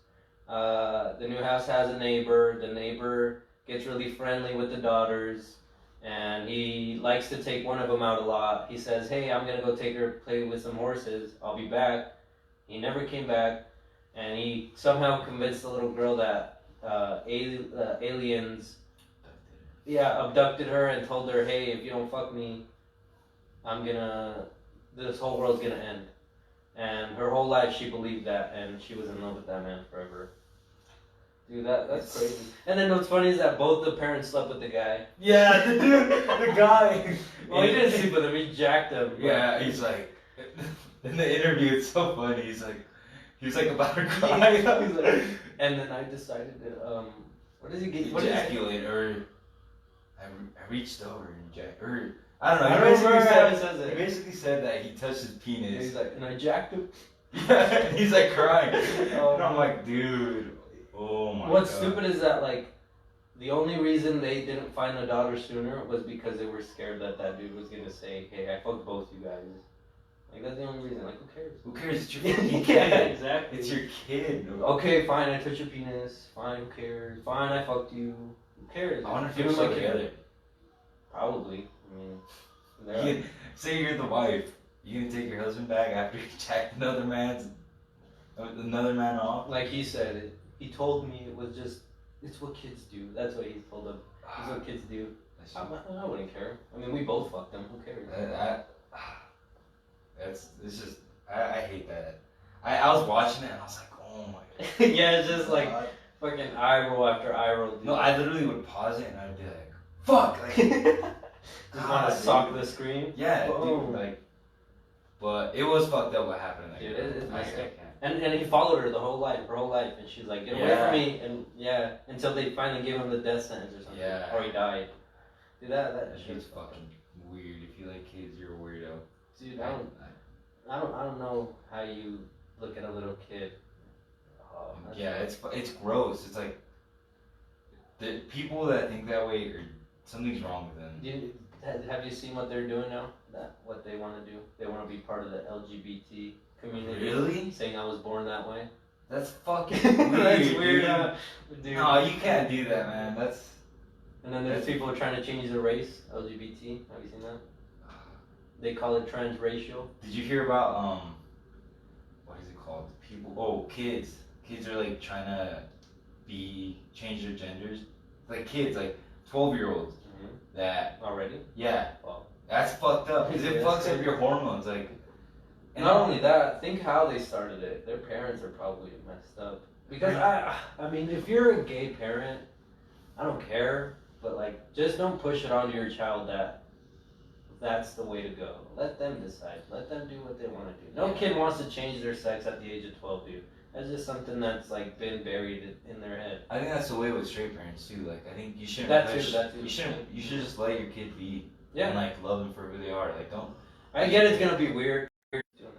The new house has a neighbor. The neighbor gets really friendly with the daughters, and he likes to take one of them out a lot. He says, "Hey, I'm gonna go take her play with some horses. I'll be back." He never came back, and he somehow convinced the little girl that aliens abducted her and told her, "Hey, if you don't fuck me, this whole world's gonna end." And her whole life she believed that, and she was in love with that man forever. Dude, that's crazy. And then what's funny is that both the parents slept with the guy. Yeah, the guy. Well, he didn't sleep with him, he jacked him. Yeah, he's like, in the interview, it's so funny, he's like about to cry. He's like, and then I decided to, what does he get? Ejaculate, or I reached over and ejaculated, I don't know. I don't remember how he says it. He basically said that he touched his penis. And he's like, and I jacked him. Yeah, he's like crying. And I'm like, dude, oh my God. What's stupid is that, like, the only reason they didn't find the daughter sooner was because they were scared that dude was gonna say, "Hey, I fucked both you guys." Like, that's the only reason. Like, who cares? Who cares? It's your fucking kid. Yeah, exactly. It's your kid. Okay, fine, I touched your penis. Fine, who cares? Fine, I fucked you. Who cares? I wonder if you're still together. Probably. I mean, say you're the wife. You gonna take your husband back after you jacked another man off? Like he said, he told me it was just, it's what kids do. That's what he told them. It's what kids do. I wouldn't care. I mean, we both fucked them. Who cares? I hate that. I was watching it and I was like, oh my God. Yeah, it's just like fucking eye roll after eye roll. Dude. No, I literally would pause it and I'd be like, fuck! Like, just want to sock the screen? Yeah, dude, like, but it was fucked up what happened. Like, dude, it's messed up. And he followed her her whole life, and she's like, get away from me, and until they finally gave him the death sentence or something, or he died. Dude, that shit's fucking weird. If you like kids, you're a weirdo. Dude, I don't know how you look at a little kid. Oh, it's gross. It's like the people that think that way, something's wrong with them. Have you seen what they're doing now? What they want to do? They want to be part of the LGBT community. Really? Saying I was born that way. That's fucking weird. That's weird. Dude. No, you can't do that, man. And then there's people trying to change the race. LGBT. Have you seen that? They call it transracial. Did you hear about what is it called? Kids. Kids are like trying to change their genders. Like kids, like 12-year-olds. Mm-hmm. That already? Yeah. Wow. That's fucked up because it fucks up your hormones. Like, and not only that, think how they started it. Their parents are probably messed up. Because I mean, if you're a gay parent, I don't care, but like, just don't push it onto your child that that's the way to go. Let them decide. Let them do what they want to do. No kid wants to change their sex at the age of 12, dude. That's just something that's like been buried in their head. I think that's the way with straight parents too. Like, I think you shouldn't. You should just let your kid be. Yeah. And like love them for who they are. Like, don't. I get it's gonna be weird doing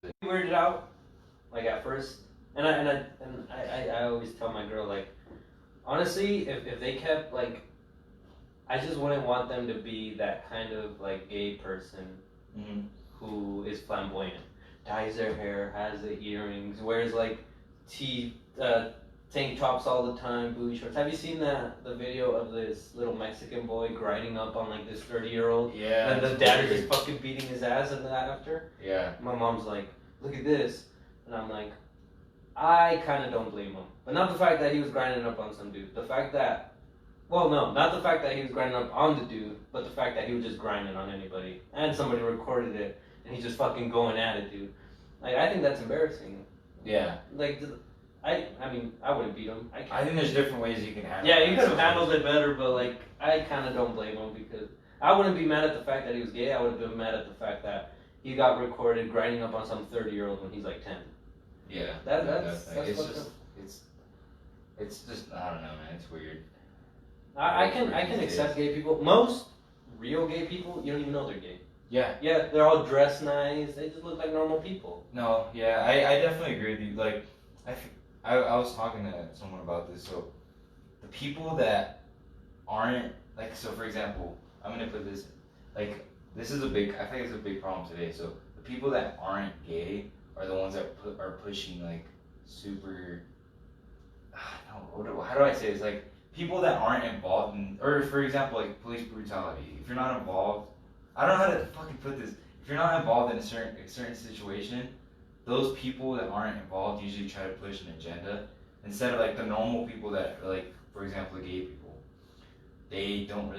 that. Weirded out, like at first, and I always tell my girl, like, Honestly, if they kept like, I just wouldn't want them to be that kind of like gay person who is flamboyant, dyes their hair, has the earrings, wears like tank tops all the time, booty shorts. Have you seen the video of this little Mexican boy grinding up on like this 30-year-old? Yeah. And the dad is just fucking beating his ass and that after? Yeah. My mom's like, look at this. And I'm like, I kind of don't blame him. But not the fact that he was grinding up on some dude. The fact that, well, no, not the fact that he was grinding up on the dude, but the fact that he was just grinding on anybody. And somebody recorded it, and he's just fucking going at it, dude. Like, I think that's embarrassing. Yeah. Like, I mean, I wouldn't beat him. I think there's different ways you can handle it. Yeah, you could have handled it better, but, like, I kind of don't blame him because I wouldn't be mad at the fact that he was gay. I would have been mad at the fact that he got recorded grinding up on some 30-year-old when he's, like, 10. Yeah. That's it's just, it's just, I don't know, man. It's weird. I can accept gay people. Most real gay people, you don't even know they're gay. Yeah. Yeah, they're all dressed nice. They just look like normal people. No, yeah, I definitely agree with you. Like, I was talking to someone about this. So, the people that aren't, like, so for example, I'm going to put this, like, this is I think it's a big problem today. So, the people that aren't gay are the ones that are pushing, like, super, how do I say this? Like, people that aren't involved in, or for example, like, police brutality. If you're not involved, I don't know how to fucking put this. If you're not involved in a certain situation, those people that aren't involved usually try to push an agenda instead of like the normal people that are like, for example, the gay people. They don't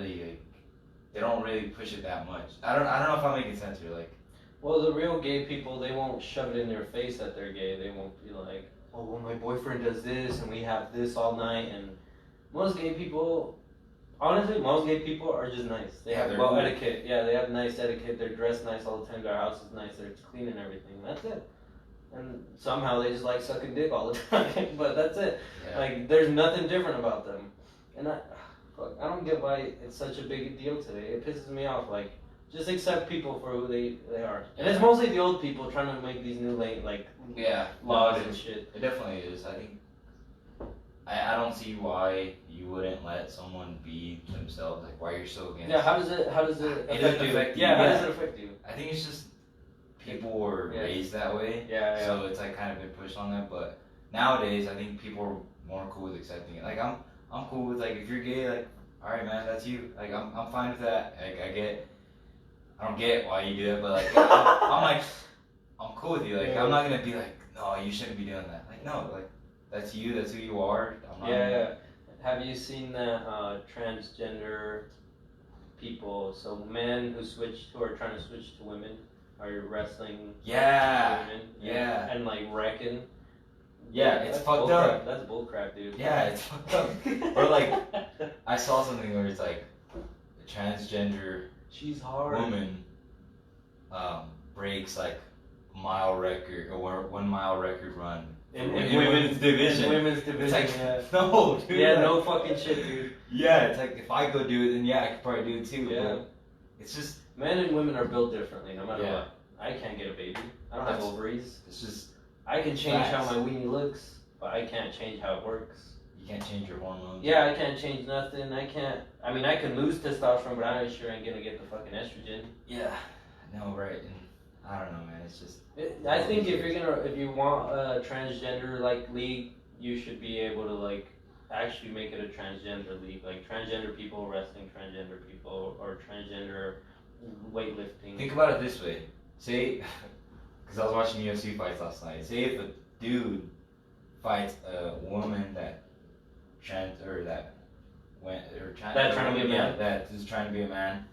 really push it that much. I don't know if I'm making sense here. Like, well, the real gay people, they won't shove it in their face that they're gay. They won't be like, oh, well, my boyfriend does this and we have this all night. And most gay people, honestly, most gay people are just nice. They have well etiquette. Yeah, they have nice etiquette. They're dressed nice all the time. Their house is nice. They're clean and everything. That's it. And somehow they just like sucking dick all the time. But that's it. Yeah. Like, there's nothing different about them. And I don't get why it's such a big deal today. It pisses me off. Like, just accept people for who they are. And it's mostly the old people trying to make these new laws and shit. It definitely is. I think I don't see why you wouldn't let someone be themselves. Like, why you're so against. Yeah, how does it affect you? Affect you? Yeah, how does it affect you? I think it's just people were raised that way. Yeah. So it's like kind of been pushed on them. But nowadays, I think people are more cool with accepting it. Like, I'm cool with, like, if you're gay, like, all right, man, that's you. Like, I'm fine with that. Like, I don't get why you do it, but like, I'm cool with you. Like, I'm not gonna be like, no, you shouldn't be doing that. Like, no, like, that's you. That's who you are. I'm not yeah. Have you seen that transgender people? So men who are trying to switch to women are wrestling. Yeah. Women. Yeah. And like wrecking. Yeah, it's fucked up. That's bullcrap, dude. Yeah, it's fucked up. Or like, I saw something where it's like, a transgender she's hard. woman breaks like mile record or 1 mile record run in women's division. It's like, yeah. No, dude. Yeah, no fucking shit, dude. Yeah, it's like if I go do it, then yeah, I could probably do it too. Yeah. But it's just men and women are built differently, no matter what. I can't get a baby. I don't have ovaries. It's just I can change how my weenie looks, but I can't change how it works. You can't change your hormones. Yeah, I can't change nothing. I mean, I can lose testosterone, but I sure ain't gonna get the fucking estrogen. Yeah. No, right. And I don't know, man. It's just. I think if you want a transgender like league, you should be able to like actually make it a transgender league, like transgender people wrestling transgender people or transgender weightlifting. Think about it this way. Say, because I was watching UFC fights last night. Say if a dude fights a woman that trying to be a man. That is trying to be a man.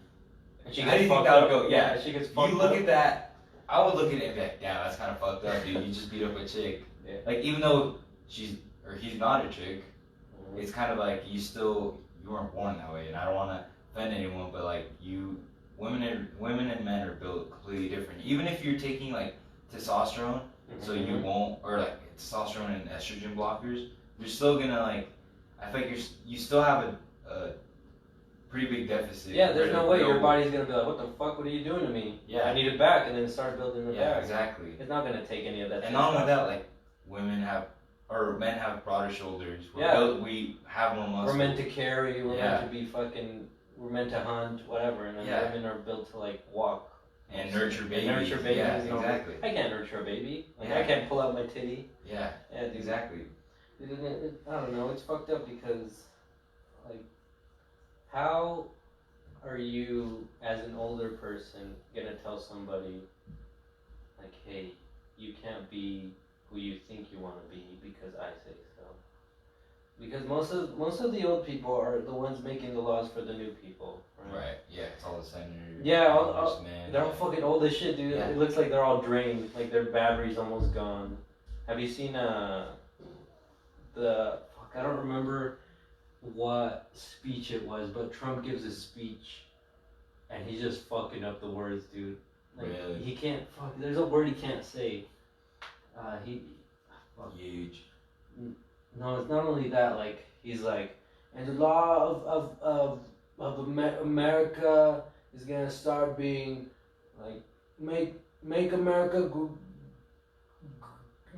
And she How do you think that would go? Yeah, she gets fucked you look at that. I would look at it and be like, damn, that's kind of fucked up, dude. You just beat up a chick. Yeah. Like, even though he's not a chick, it's kind of like you weren't born that way. And I don't want to offend anyone, but like women and men are built completely different. Even if you're taking like testosterone, so you won't, or like testosterone and estrogen blockers, you're still gonna like. I think you still have a pretty big deficit. Yeah, there's no way your body's gonna be like, what the fuck? What are you doing to me? Yeah, I need it back, and then start building it back. Yeah, exactly. It's not gonna take any of that. And not only that, like women have or men have broader shoulders. We have more muscle. We're meant to carry. We're meant to be fucking. We're meant to hunt, whatever. And then women are built to like walk and nurture babies. Yeah, exactly. I can't nurture a baby. Like I can't pull out my titty. Yeah. Exactly. I don't know. It's fucked up because, like, how are you as an older person gonna tell somebody, like, hey, you can't be who you think you want to be because I say so? Because most of the old people are the ones making the laws for the new people, right? Right. Yeah. It's all the senators. Yeah. They're all fucking old as shit, dude. Yeah. It looks like they're all drained, like their battery's almost gone. Have you seen I don't remember what speech it was, but Trump gives a speech, and he's just fucking up the words, dude. Like, really? He can't there's a word he can't say. Huge. No, it's not only that. Like he's like, and the law of America is gonna start being like make America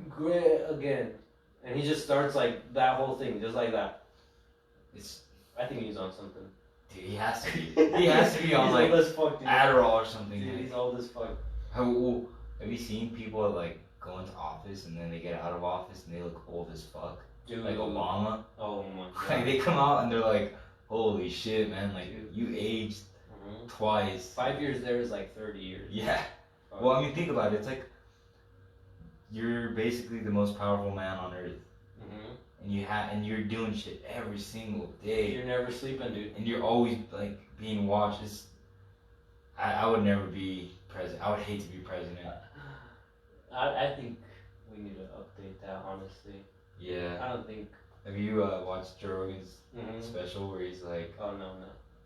great again, and he just starts like that whole thing just like that. I think he's on something. Dude, he has to be. He has to be on like Adderall or something. Dude, he's old as fuck. Have you seen people like go into office and then they get out of office and they look old as fuck? Dude. Like Obama. Oh my god. Like they come out and they're like, holy shit, man! Like you aged twice. 5 years there is like 30 years. Yeah. Well, I mean, think about it. It's like you're basically the most powerful man on earth. And you're doing shit every single day. You're never sleeping, dude. And you're always like being watched. I would never be president. I would hate to be president. I think we need to update that, honestly. Yeah. I don't think. Have you watched Joe Rogan's special where he's like? Oh no.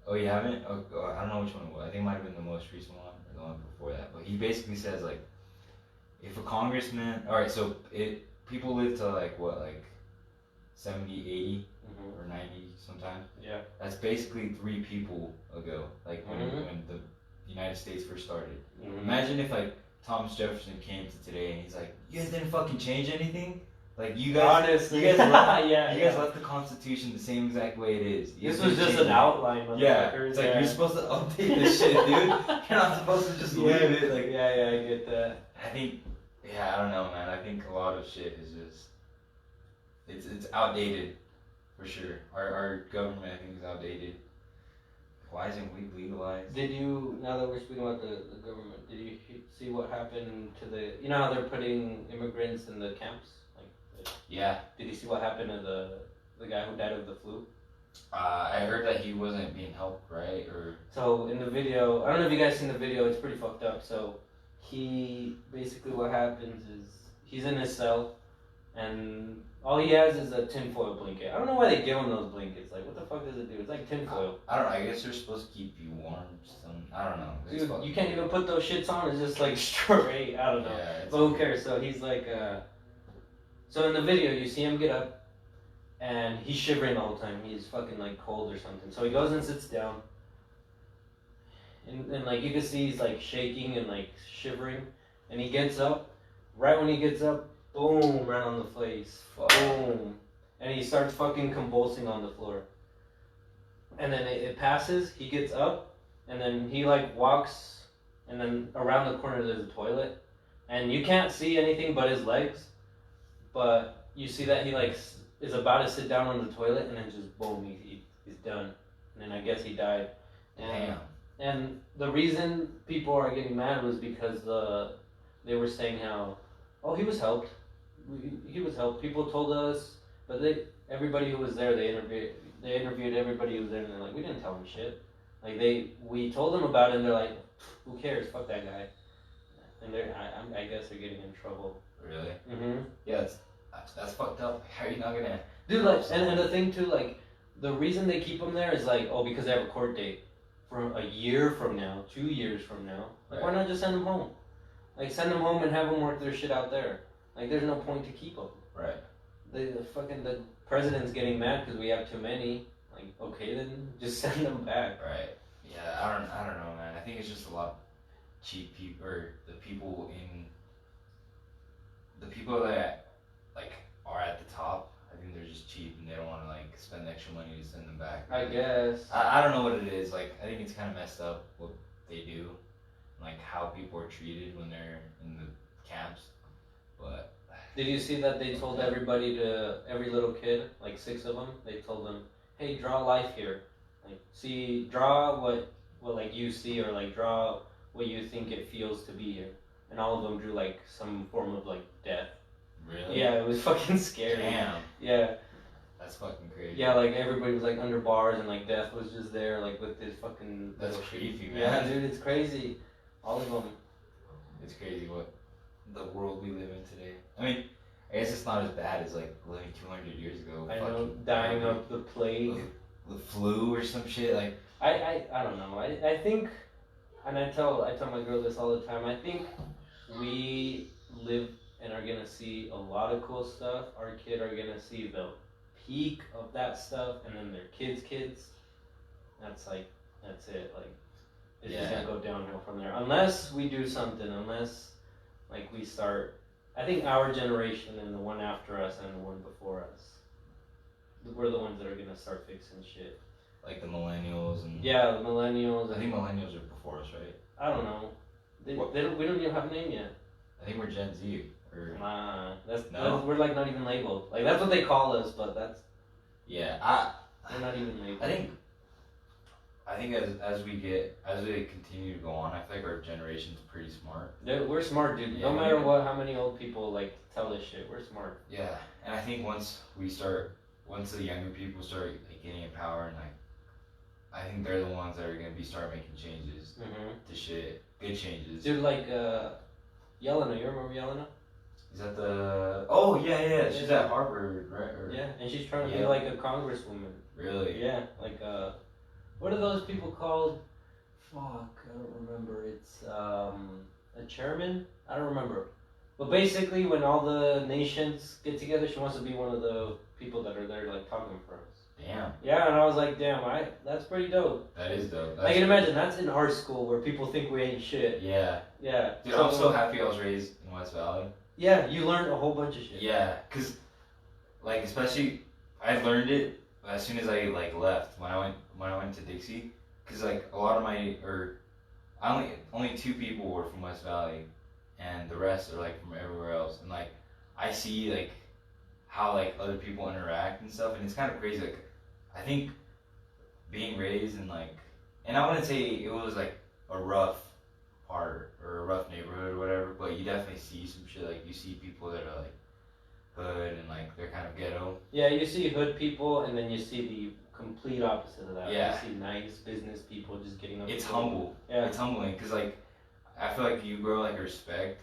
Oh, you haven't? Oh, I don't know which one it was. I think it might have been the most recent one or the one before that. But he basically says like, if a congressman, all right, so people live to like what, like 70, 80, or 90 sometimes. Yeah. That's basically 3 people ago, like when the United States first started. Imagine if like Thomas Jefferson came to today and he's like, you guys didn't fucking change anything? Like you guys, honestly, you guys left the Constitution the same exact way it is. This was just an outline. Yeah, it's like you're supposed to update this shit, dude. You're not supposed to just leave it. Like I get that. I think, I don't know, man. I think a lot of shit is just it's outdated for sure. Our government, I think, is outdated. Why isn't weed legalized? Did you, now that we're speaking about the government, did you see what happened to you know how they're putting immigrants in the camps? Yeah. Did you see what happened to the guy who died of the flu? I heard that he wasn't being helped, right? Or so in the video, I don't know if you guys seen the video. It's pretty fucked up. So he basically, what happens is he's in his cell, and all he has is a tinfoil blanket. I don't know why they give him those blankets. Like, what the fuck does it do? It's like tinfoil. I don't know. I guess they're supposed to keep you warm. I don't know. Dude, you can't even put those shits on. It's just like straight. I don't know. Yeah, but who cares? So he's like, so in the video, you see him get up, and he's shivering the whole time. He's fucking like cold or something. So he goes and sits down, and like you can see he's like shaking and like shivering, and he gets up. Right when he gets up, boom, right on the face, boom, and he starts fucking convulsing on the floor. And then it passes. He gets up, and then he like walks, and then around the corner there's a toilet, and you can't see anything but his legs. But you see that he like is about to sit down on the toilet, and then just boom, he's done. And then I guess he died. Damn. And the reason people are getting mad was because they were saying how, oh, he was helped. He was helped. People told us, but everybody who was there, they interviewed everybody who was there, and they're like, we didn't tell him shit. Like we told them about it, and they're like, who cares? Fuck that guy. And I guess they're getting in trouble. Really? Yeah, that's fucked up. How are you not gonna? Dude, like, and the thing too, like, the reason they keep them there is like, oh, because they have a court date for a year from now, 2 years from now. Like, why not just send them home? Like, send them home and have them work their shit out there. Like, there's no point to keep them. Right. The president's getting mad because we have too many. Like, okay, then just send them back. Right. Yeah, I don't know, man. I think it's just a lot of cheap people, or the people that like are at the I guess. I don't know what it is. Like, I think it's kind of messed up what they do, like how people are treated when they're in the camps. But did you see that they told everybody every little kid, like 6 of them, they told them, hey, draw life here. Like, draw what like you see, or like draw what you think it feels to be here. And all of them drew like some form of like death. Really? Yeah, it was fucking scary. Damn. Yeah. That's fucking crazy. Yeah, like everybody was like under bars, and like death was just there, like with this fucking. That's creepy, man. Yeah, dude, it's crazy. All of them. It's crazy what the world we live in today. I mean, I guess it's not as bad as like living 200 years ago. I know, dying of the plague. The flu or some shit. Like I don't know. I think, and I tell my girl this all the time. I think we live and are gonna see a lot of cool stuff. Our kid are gonna see the peak of that stuff, and then their kids. That's it. Like, it's just gonna go downhill from there. Unless we do something. Unless, like, we start. I think our generation and the one after us and the one before us, we're the ones that are gonna start fixing shit. Like the millennials and. Yeah, the millennials. I think millennials are before us, right? I don't know. We don't even have a name yet. I think we're Gen Z. Or Nah, no? we're like not even labeled. Like, that's what they call us, but that's. Yeah, we're not even labeled. I think as we continue to go on, I feel like our generation's pretty smart. We're smart, dude. Yeah, no matter how many old people like tell us shit, we're smart. Yeah, and I think once the younger people start like getting in power, and like, I think they're the ones that are gonna start making changes to shit, good changes. Dude, like Yelena, you remember Yelena? Is that the? Oh yeah, she's at Harvard, right? Yeah, and she's trying to be like a congresswoman. Really? Yeah, like what are those people called? Fuck, I don't remember. It's a chairman. I don't remember. But basically, when all the nations get together, she wants to be one of the people that are there, like, talking for us. Damn. Yeah, and I was like, damn, that's pretty dope. That is dope. I can imagine that's in our school where people think we ain't shit. Yeah. Yeah. Dude, I'm so happy I was raised in West Valley. Yeah, you learned a whole bunch of shit. Yeah, cause like especially I learned it as soon as I like left when I went to Dixie, cause like a lot of only 2 people were from West Valley, and the rest are like from everywhere else, and like I see like how like other people interact and stuff, and it's kind of crazy. Like I think being raised in like, and I wouldn't say it was like a rough part or a rough neighborhood or whatever, but you definitely see some shit. Like you see people that are like hood and like they're kind of ghetto. Yeah, you see hood people, and then you see the complete opposite of that. Yeah. You see nice business people just getting up. It's humble. Yeah. It's humbling because like I feel like you grow like respect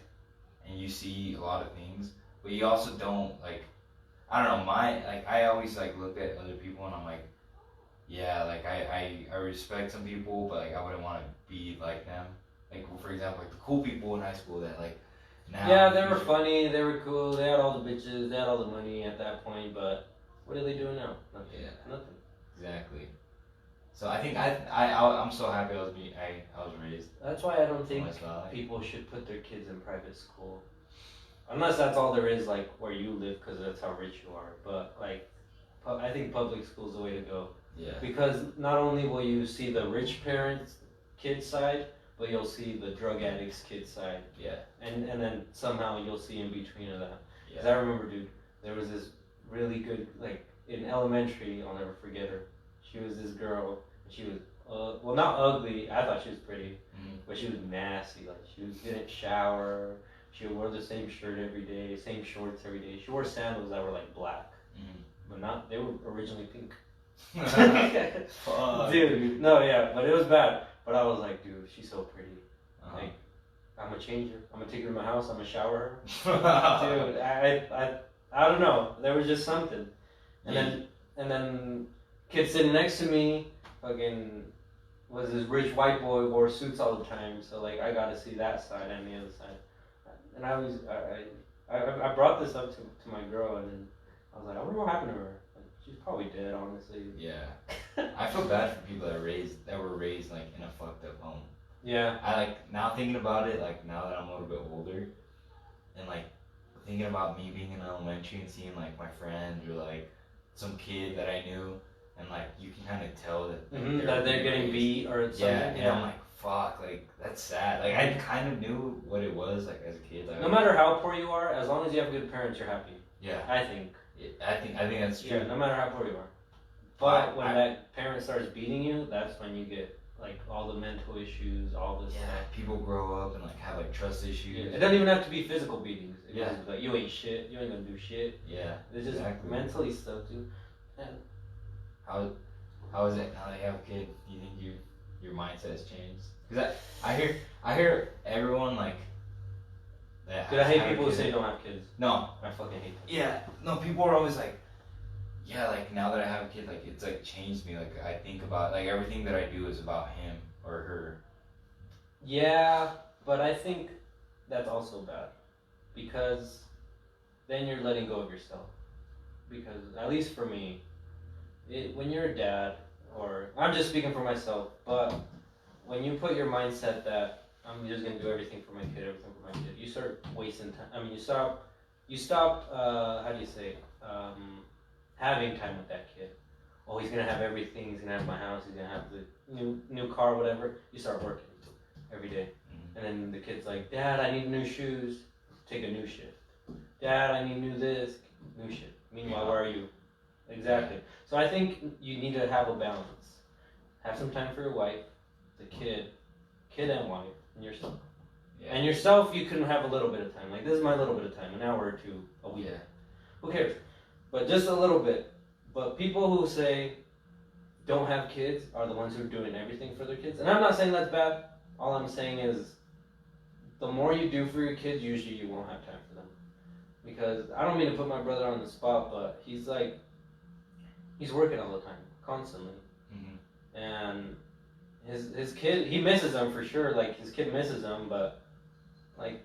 and you see a lot of things, but you also don't like. I don't know. I always like look at other people and I'm like, yeah, like I respect some people, but like I wouldn't want to be like them. Like, for example, like the cool people in high school that like now. Yeah, they were funny, they were cool, they had all the bitches, they had all the money at that point, but what are they doing now? Nothing. Yeah. Nothing. Exactly. So I think I'm so happy I was raised. That's why I don't think people should put their kids in private school. Unless that's all there is, like, where you live, because that's how rich you are. But, like, I think public school's the way to go. Yeah. Because not only will you see the rich parents' kid side, but you'll see the drug addict's kid side. Yeah. And then somehow you'll see in between of that. Yeah. Because I remember, dude, there was this really good, like, in elementary, I'll never forget her. She was this girl, and she was, well, not ugly. I thought she was pretty. But she was nasty. Like, she didn't shower. She wore the same shirt every day, same shorts every day. She wore sandals that were like black, but they were originally pink. Fuck. Dude, no, yeah, but it was bad. But I was like, dude, she's so pretty. Like, I'm gonna change her. I'm gonna take her to my house. I'm gonna shower her. Dude, I don't know. There was just something. And then kid sitting next to me, fucking was this rich white boy, wore suits all the time. So like, I got to see that side and the other side. And I brought this up to my girl, and then I was like, I wonder what happened to her. Like, she's probably dead, honestly. Yeah. I feel bad for people that were raised like in a fucked up home. Yeah. I like now thinking about it, like now that I'm a little bit older, and like thinking about me being in elementary and seeing like my friends or like some kid that I knew and like you can kind of tell that they're getting beat or something. Yeah, and I'm like, fuck, like that's sad. Like I kind of knew what it was like as a kid. Like, no matter how poor you are, as long as you have good parents, you're happy. Yeah, I think. I think that's true. Yeah, no matter how poor you are. But when that parent starts beating you, that's when you get like all the mental issues, all this. Yeah, people grow up and like have like trust issues. Yeah. It doesn't even have to be physical beatings. It Yeah, like you ain't shit. You ain't gonna do shit. Yeah, it's just mentally stuff too. And how is it now that you have a kid? Do you think your mindset has changed? Because I hear everyone like. Dude, I hate people who say don't have kids. No, I fucking hate them. Yeah, no, people are always like, yeah, like now that I have a kid, like it's like changed me. Like I think about like everything that I do is about him or her. Yeah, but I think that's also bad because then you're letting go of yourself. Because at least for me, when you're a dad, or I'm just speaking for myself, but when you put your mindset that I'm just gonna do everything for my kid, you start wasting time. I mean, you stop. How do you say? Having time with that kid. Oh, he's gonna have everything. He's gonna have my house. He's gonna have the new car, whatever. You start working every day, and then the kid's like, "Dad, I need new shoes." Take a new shift. Dad, I need new this, new shift. Meanwhile, where are you? Exactly. So I think you need to have a balance. Have some time for your wife, the kid and wife, and yourself. Yeah. And yourself, you can have a little bit of time. Like, this is my little bit of time, an hour or two a week. Yeah. Who cares? But just a little bit. But people who say don't have kids are the ones who are doing everything for their kids. And I'm not saying that's bad. All I'm saying is the more you do for your kids, usually you won't have time for them. Because I don't mean to put my brother on the spot, but he's working all the time, constantly. Mm-hmm. And his kid, he misses them for sure. Like, his kid misses them, but like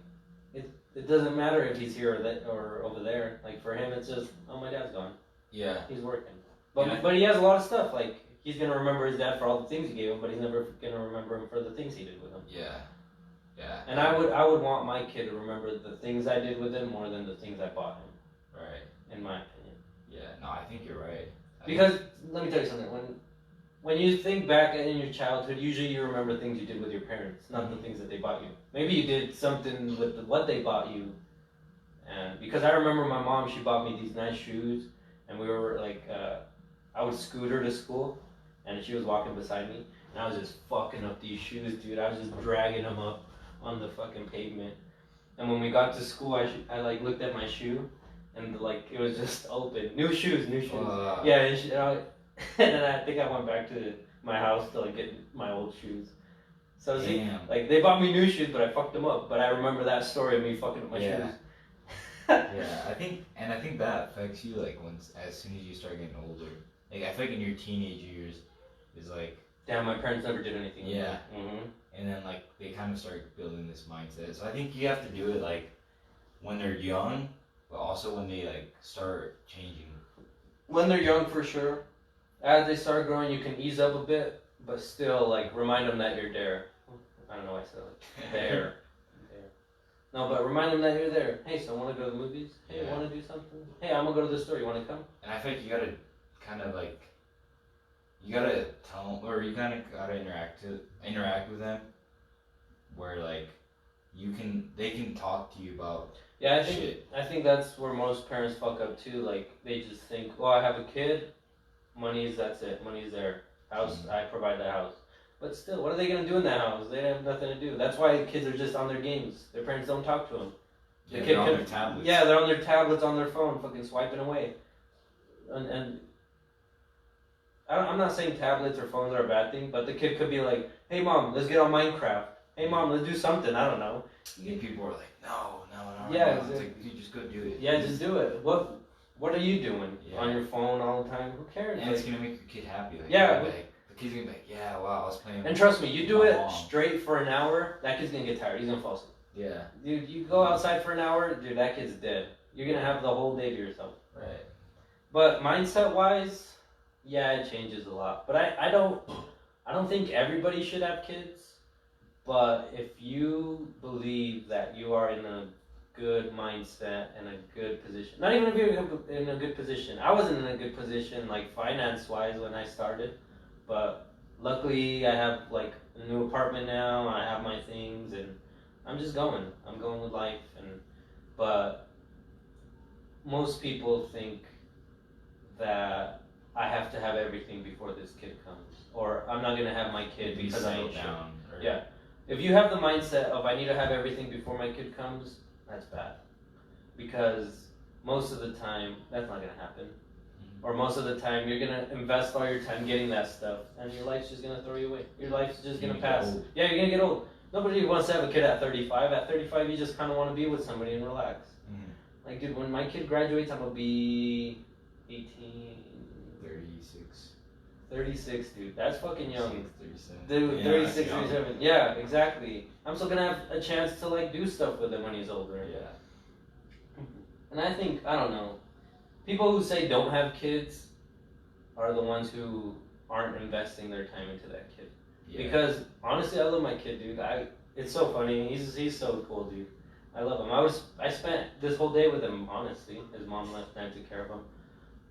it doesn't matter if he's here or over there. Like, for him, it's just, oh, my dad's gone. Yeah. He's working. But he has a lot of stuff. Like, he's gonna remember his dad for all the things he gave him, but he's never gonna remember him for the things he did with him. Yeah. Yeah. And I would want my kid to remember the things I did with him more than the things I bought him. Right. In my opinion. Yeah. No, I think you're right. Because let me tell you something. When you think back in your childhood, usually you remember things you did with your parents, not the things that they bought you. Maybe you did something with what they bought you. And because I remember my mom, she bought me these nice shoes, and we were like, I would scoot her to school, and she was walking beside me, and I was just fucking up these shoes, dude. I was just dragging them up on the fucking pavement. And when we got to school, I like looked at my shoe, and like it was just open. New shoes. Yeah, and then I think I went back to my house to like get my old shoes. So see, like they bought me new shoes, but I fucked them up. But I remember that story of me fucking up my shoes. Yeah, I think that affects you like as soon as you start getting older. Like I feel like in your teenage years is like. Damn, my parents never did anything. Yeah. Mm-hmm. And then like they kind of start building this mindset. So I think you have to do it like when they're young, but also when they like start changing. When they're young, for sure. As they start growing, you can ease up a bit, but still, like, remind them that you're there. I don't know why I said like there. No, but remind them that you're there. Hey, so want to go to the movies? Hey, want to do something? Hey, I'm going to go to the store. You want to come? And I think you got to kind of, like, you got to tell them, or you kind of got to interact with them where, like, they can talk to you about shit. I think that's where most parents fuck up, too. Like, they just think, well, I have a kid. That's it. Money's there. House, I provide the house. But still, what are they going to do in that house? They have nothing to do. That's why kids are just on their games. Their parents don't talk to them. They're on their tablets. Yeah, they're on their tablets, on their phone, fucking swiping away. And I'm not saying tablets or phones are a bad thing, but the kid could be like, hey, Mom, let's get on Minecraft. Hey, Mom, let's do something. I don't know. And people are like, no. Yeah, it's like, you just go do it. Yeah, just do it. What are you doing on your phone all the time? Who cares? And it's gonna make your kid happy. Like, the kid's gonna be like, yeah, wow, I was playing. And trust me, you do it straight for an hour, that kid's gonna get tired. He's gonna fall asleep. Yeah. Dude, you go outside for an hour, dude, that kid's dead. You're gonna have the whole day to yourself. Right. But mindset-wise, yeah, it changes a lot. But I don't think everybody should have kids. But if you believe that you are in a good mindset and a good position. Not even if you're in a good position. I wasn't in a good position, like finance-wise, when I started, but luckily I have like a new apartment now. I have my things, and I'm just going. I'm going with life, but most people think that I have to have everything before this kid comes, or I'm not gonna have my kid because I ain't down. Yeah. If you have the mindset of I need to have everything before my kid comes, that's bad. Because most of the time, that's not going to happen. Or most of the time, you're going to invest all your time getting that stuff, and your life's just going to throw you away. Your life's just going to pass. Yeah, you're going to get old. Nobody wants to have a kid at 35. At 35, you just kind of want to be with somebody and relax. Like, dude, when my kid graduates, I'm going to be 18. 36, dude. That's fucking young. 37. Dude, 36, 37. Yeah, exactly. I'm still gonna have a chance to like do stuff with him when he's older. Yeah. And I think, I don't know, people who say don't have kids are the ones who aren't investing their time into that kid. Yeah. Because honestly, I love my kid, dude. It's so funny. He's so cool, dude. I love him. I spent this whole day with him. Honestly, his mom left and I took care of him.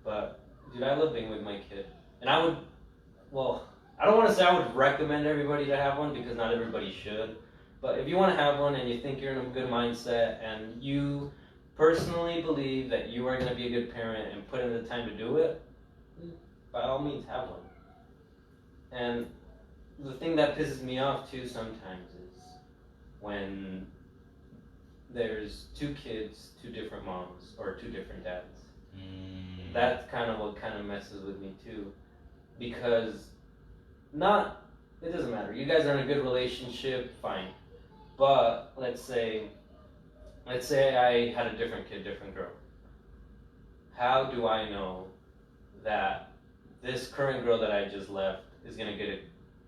But dude, I love being with my kid. And I don't want to say I would recommend everybody to have one because not everybody should. But if you want to have one and you think you're in a good mindset and you personally believe that you are going to be a good parent and put in the time to do it, by all means have one. And the thing that pisses me off too sometimes is when there's two kids, two different moms, or two different dads. That's kind of what kind of messes with me too. Because it doesn't matter. You guys are in a good relationship, fine. But let's say I had a different kid, different girl. How do I know that this current girl that I just left is gonna get a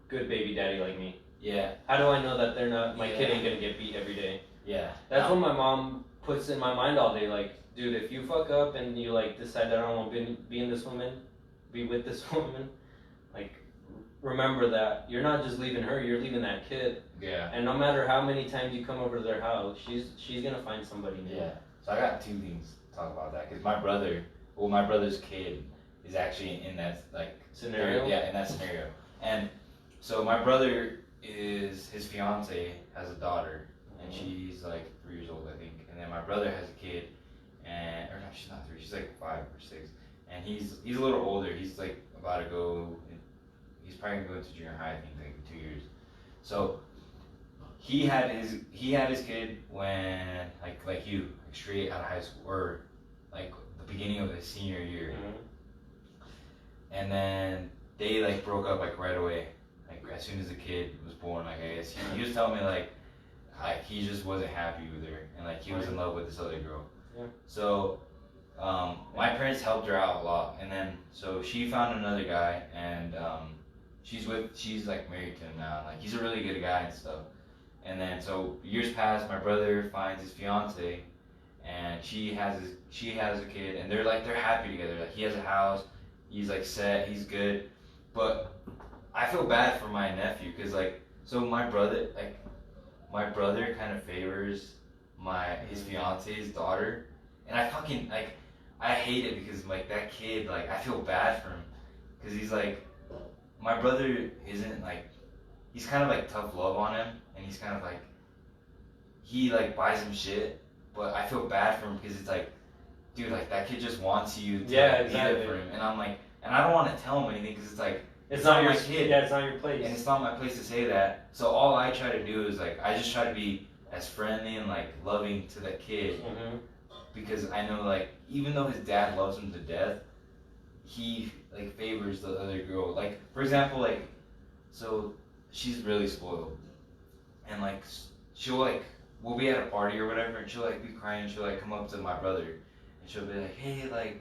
good baby daddy like me? Yeah. How do I know that my kid ain't gonna get beat every day? Yeah. That's what my mom puts in my mind all day. Like, dude, if you fuck up and you like decide that I don't want to be with this woman, like, remember that you're not just leaving her, you're leaving that kid. Yeah. And no matter how many times you come over to their house, she's gonna find somebody new. Yeah. So I got two things to talk about that because my brother's kid is actually in that like scenario. Yeah, in that scenario. And so my brother his fiance has a daughter and she's like 3 years old, I think. And then my brother has a kid, or no, she's not 3, she's like 5 or 6. And he's a little older. He's like about to go. He's probably gonna go to junior high, I think, like in 2 years. So he had his kid when like you, like straight out of high school or like the beginning of his senior year. And then they like broke up like right away, like as soon as the kid was born. Like I guess he was telling me like he just wasn't happy with her and like he was in love with this other girl. Yeah. So my parents helped her out a lot, and then so she found another guy, and she's like married to him now. Like he's a really good guy and stuff. And then so years pass, my brother finds his fiance, and she has a kid, and they're happy together. Like he has a house, he's like set, he's good. But I feel bad for my nephew because like so my brother kind of favors his fiance's daughter, and I fucking like. I hate it because like that kid, like I feel bad for him because he's like, my brother isn't like, he's kind of like tough love on him, and he's kind of like, he like buys him shit, but I feel bad for him because it's like, dude, like that kid just wants you to be there for him, and I'm like, and I don't want to tell him anything because it's like, it's not my kid. Yeah, it's not your place. And it's not my place to say that. So all I try to do is like, I just try to be as friendly and like loving to that kid. Because I know, like, even though his dad loves him to death, he, like, favors the other girl. Like, for example, like, so she's really spoiled. And, like, she'll, like, we'll be at a party or whatever, and she'll, like, be crying, and she'll, like, come up to my brother. And she'll be like, hey, like,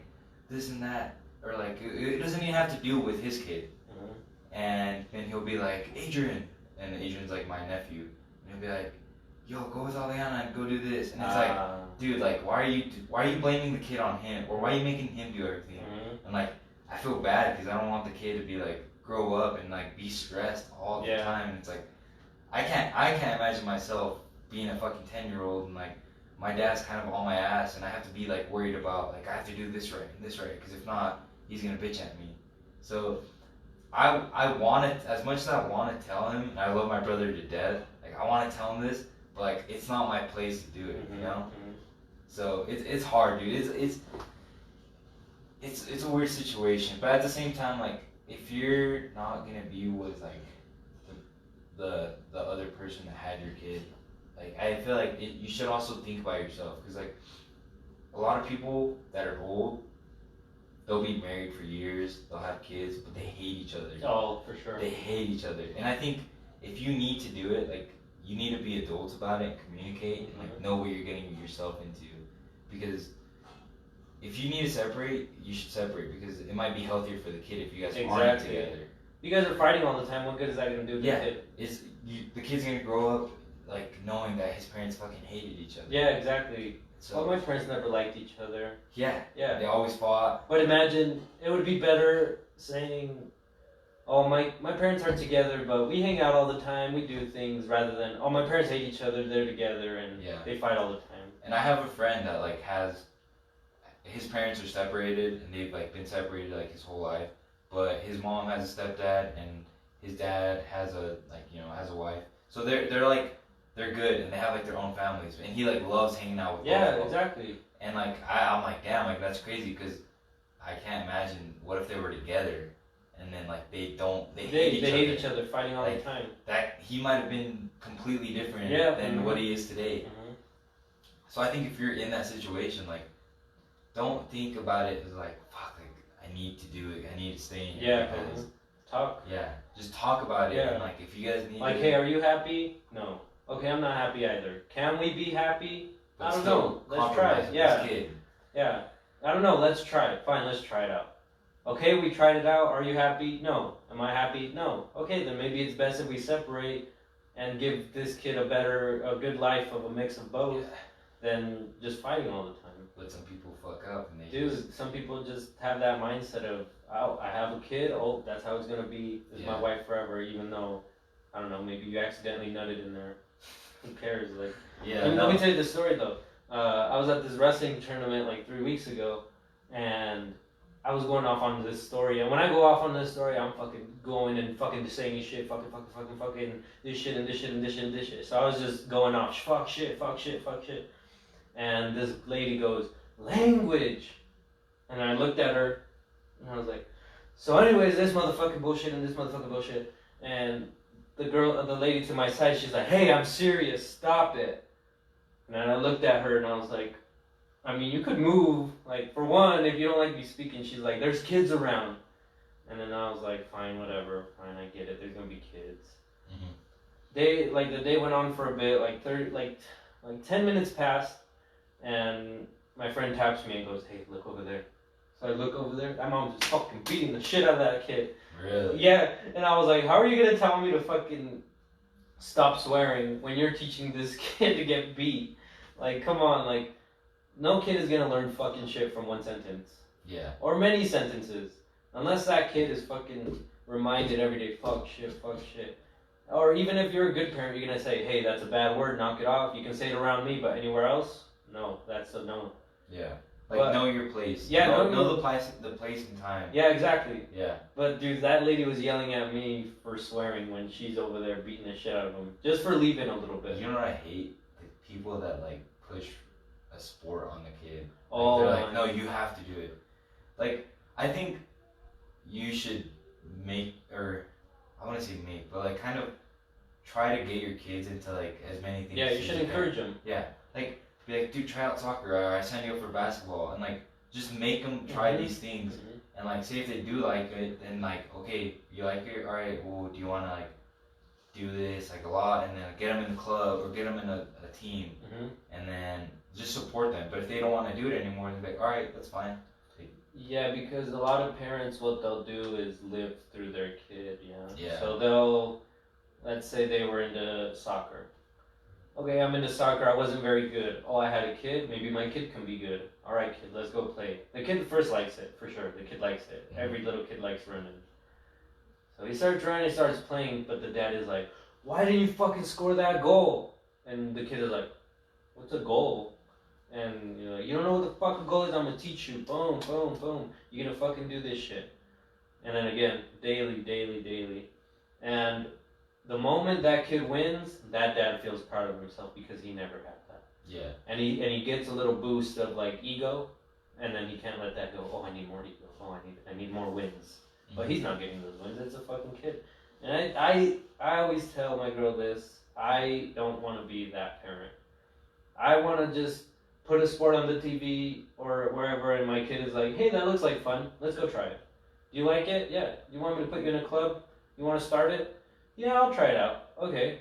this and that. Or, like, it doesn't even have to do with his kid. And then he'll be like, Adrian. And Adrian's, like, my nephew. And he'll be like, yo, go with Aliana and go do this. And it's like, dude, like, why are you blaming the kid on him? Or why are you making him do everything? And, like, I feel bad because I don't want the kid to be, like, grow up and, like, be stressed all the time. And it's like, I can't imagine myself being a fucking 10-year-old and, like, my dad's kind of on my ass, and I have to be like worried about like I have to do this right and this right, because if not, he's gonna bitch at me. So I want to, as much as I want to tell him, and I love my brother to death. Like I want to tell him this, but like it's not my place to do it, you know. So it's hard, dude. It's a weird situation, but at the same time, like if you're not gonna be with like the other person that had your kid, like I feel like you should also think about yourself, because like a lot of people that are old, they'll be married for years, they'll have kids, but they hate each other. Oh, for sure. They hate each other, and I think if you need to do it, like you need to be adults about it and communicate and like know what you're getting yourself into, because if you need to separate, you should separate, because it might be healthier for the kid if you guys aren't together. You guys are fighting all the time. What good is that gonna do to the kid? The kid's gonna grow up like knowing that his parents fucking hated each other. Yeah, exactly. So well, my parents never liked each other. Yeah. They always fought. But imagine it would be better saying, "Oh, my parents aren't together, but we hang out all the time. We do things," rather than, "Oh, my parents hate each other. They're together and they fight all the time." And I have a friend that like his parents are separated, and they've like been separated like his whole life. But his mom has a stepdad, and his dad has a wife. So they're good, and they have like their own families. And he like loves hanging out with both of them. Exactly. And like I'm like, damn, like that's crazy, because I can't imagine what if they were together, and then like they hate each other, fighting all the time. That he might have been completely different than what he is today. So I think if you're in that situation, like don't think about it as like, fuck, like I need to do it, I need to stay in here. Because talk. Just talk about it. And like if you guys need like, hey, are you happy? No. Okay, I'm not happy either. Can we be happy? I don't know. Let's try it. Yeah. I don't know. Let's try it. Fine, let's try it out. Okay, we tried it out. Are you happy? No. Am I happy? No. Okay, then maybe it's best if we separate and give this kid a good life of a mix of both than just fighting all the time. But some people fuck up and some people just have that mindset of, oh, I have a kid, oh, that's how it's gonna be. This is my wife forever, even though, I don't know, maybe you accidentally nutted in there. Who cares? Like, let me tell you the story though. I was at this wrestling tournament like 3 weeks ago, and I was going off on this story. And when I go off on this story, I'm fucking going and fucking saying shit, fucking this shit and this shit and this shit and this shit. So I was just going off, fuck shit. And this lady goes, language. And I looked at her, and I was like, so anyways, this motherfucking bullshit and this motherfucking bullshit. And the lady to my side, she's like, hey, I'm serious, stop it. And then I looked at her, and I was like, I mean, you could move. Like, for one, if you don't like me speaking, she's like, there's kids around. And then I was like, fine, whatever, fine, I get it, there's gonna be kids. The day went on for a bit, like 10 minutes passed. And my friend taps me and goes, hey, look over there. So I look over there. My mom's just fucking beating the shit out of that kid. Really? Yeah. And I was like, how are you going to tell me to fucking stop swearing when you're teaching this kid to get beat? Like, come on. Like, no kid is going to learn fucking shit from one sentence. Yeah. Or many sentences. Unless that kid is fucking reminded every day, fuck shit. Or even if you're a good parent, you're going to say, hey, that's a bad word, knock it off. You can say it around me, but anywhere else? No, that's a no. Yeah. Like, know your place. Yeah, know the place and time. Yeah, exactly. Yeah. But, dude, that lady was yelling at me for swearing when she's over there beating the shit out of him. Just for leaving a little bit. You know what I hate? The people that, like, push a sport on the kid. Like, they're like, no, you have to do it. Like, I think you should but, like, kind of try to get your kids into, like, as many things. Yeah, you should encourage them. Yeah. Like, be like, dude, try out soccer, or I sign you up for basketball, and like just make them try these things, and like see if they do like it, then like, okay, you like it, all right, well, do you want to like do this like a lot, and then get them in the club or get them in a team, and then just support them. But if they don't want to do it anymore, they're like, all right, that's fine. Yeah, because a lot of parents, what they'll do is live through their kid, Yeah. So let's say they were into soccer. Okay, I'm into soccer, I wasn't very good. Oh, I had a kid, maybe my kid can be good. Alright kid, let's go play. The kid first likes it, for sure, the kid likes it. Every little kid likes running. So he starts running, he starts playing, but the dad is like, why didn't you fucking score that goal? And the kid is like, what's a goal? And you're like, you don't know what the fuck a goal is? I'm gonna teach you. Boom, boom, boom. You're gonna fucking do this shit. And then again, daily. And the moment that kid wins, that dad feels proud of himself because he never had that. Yeah. And he gets a little boost of like ego, and then he can't let that go. Oh, I need more ego. Oh, I need more wins. Mm-hmm. But he's not getting those wins. It's a fucking kid. And I always tell my girl this. I don't want to be that parent. I want to just put a sport on the TV or wherever, and my kid is like, hey, that looks like fun. Let's go try it. Do you like it? Yeah. You want me to put you in a club? You want to start it? Yeah, I'll try it out. Okay.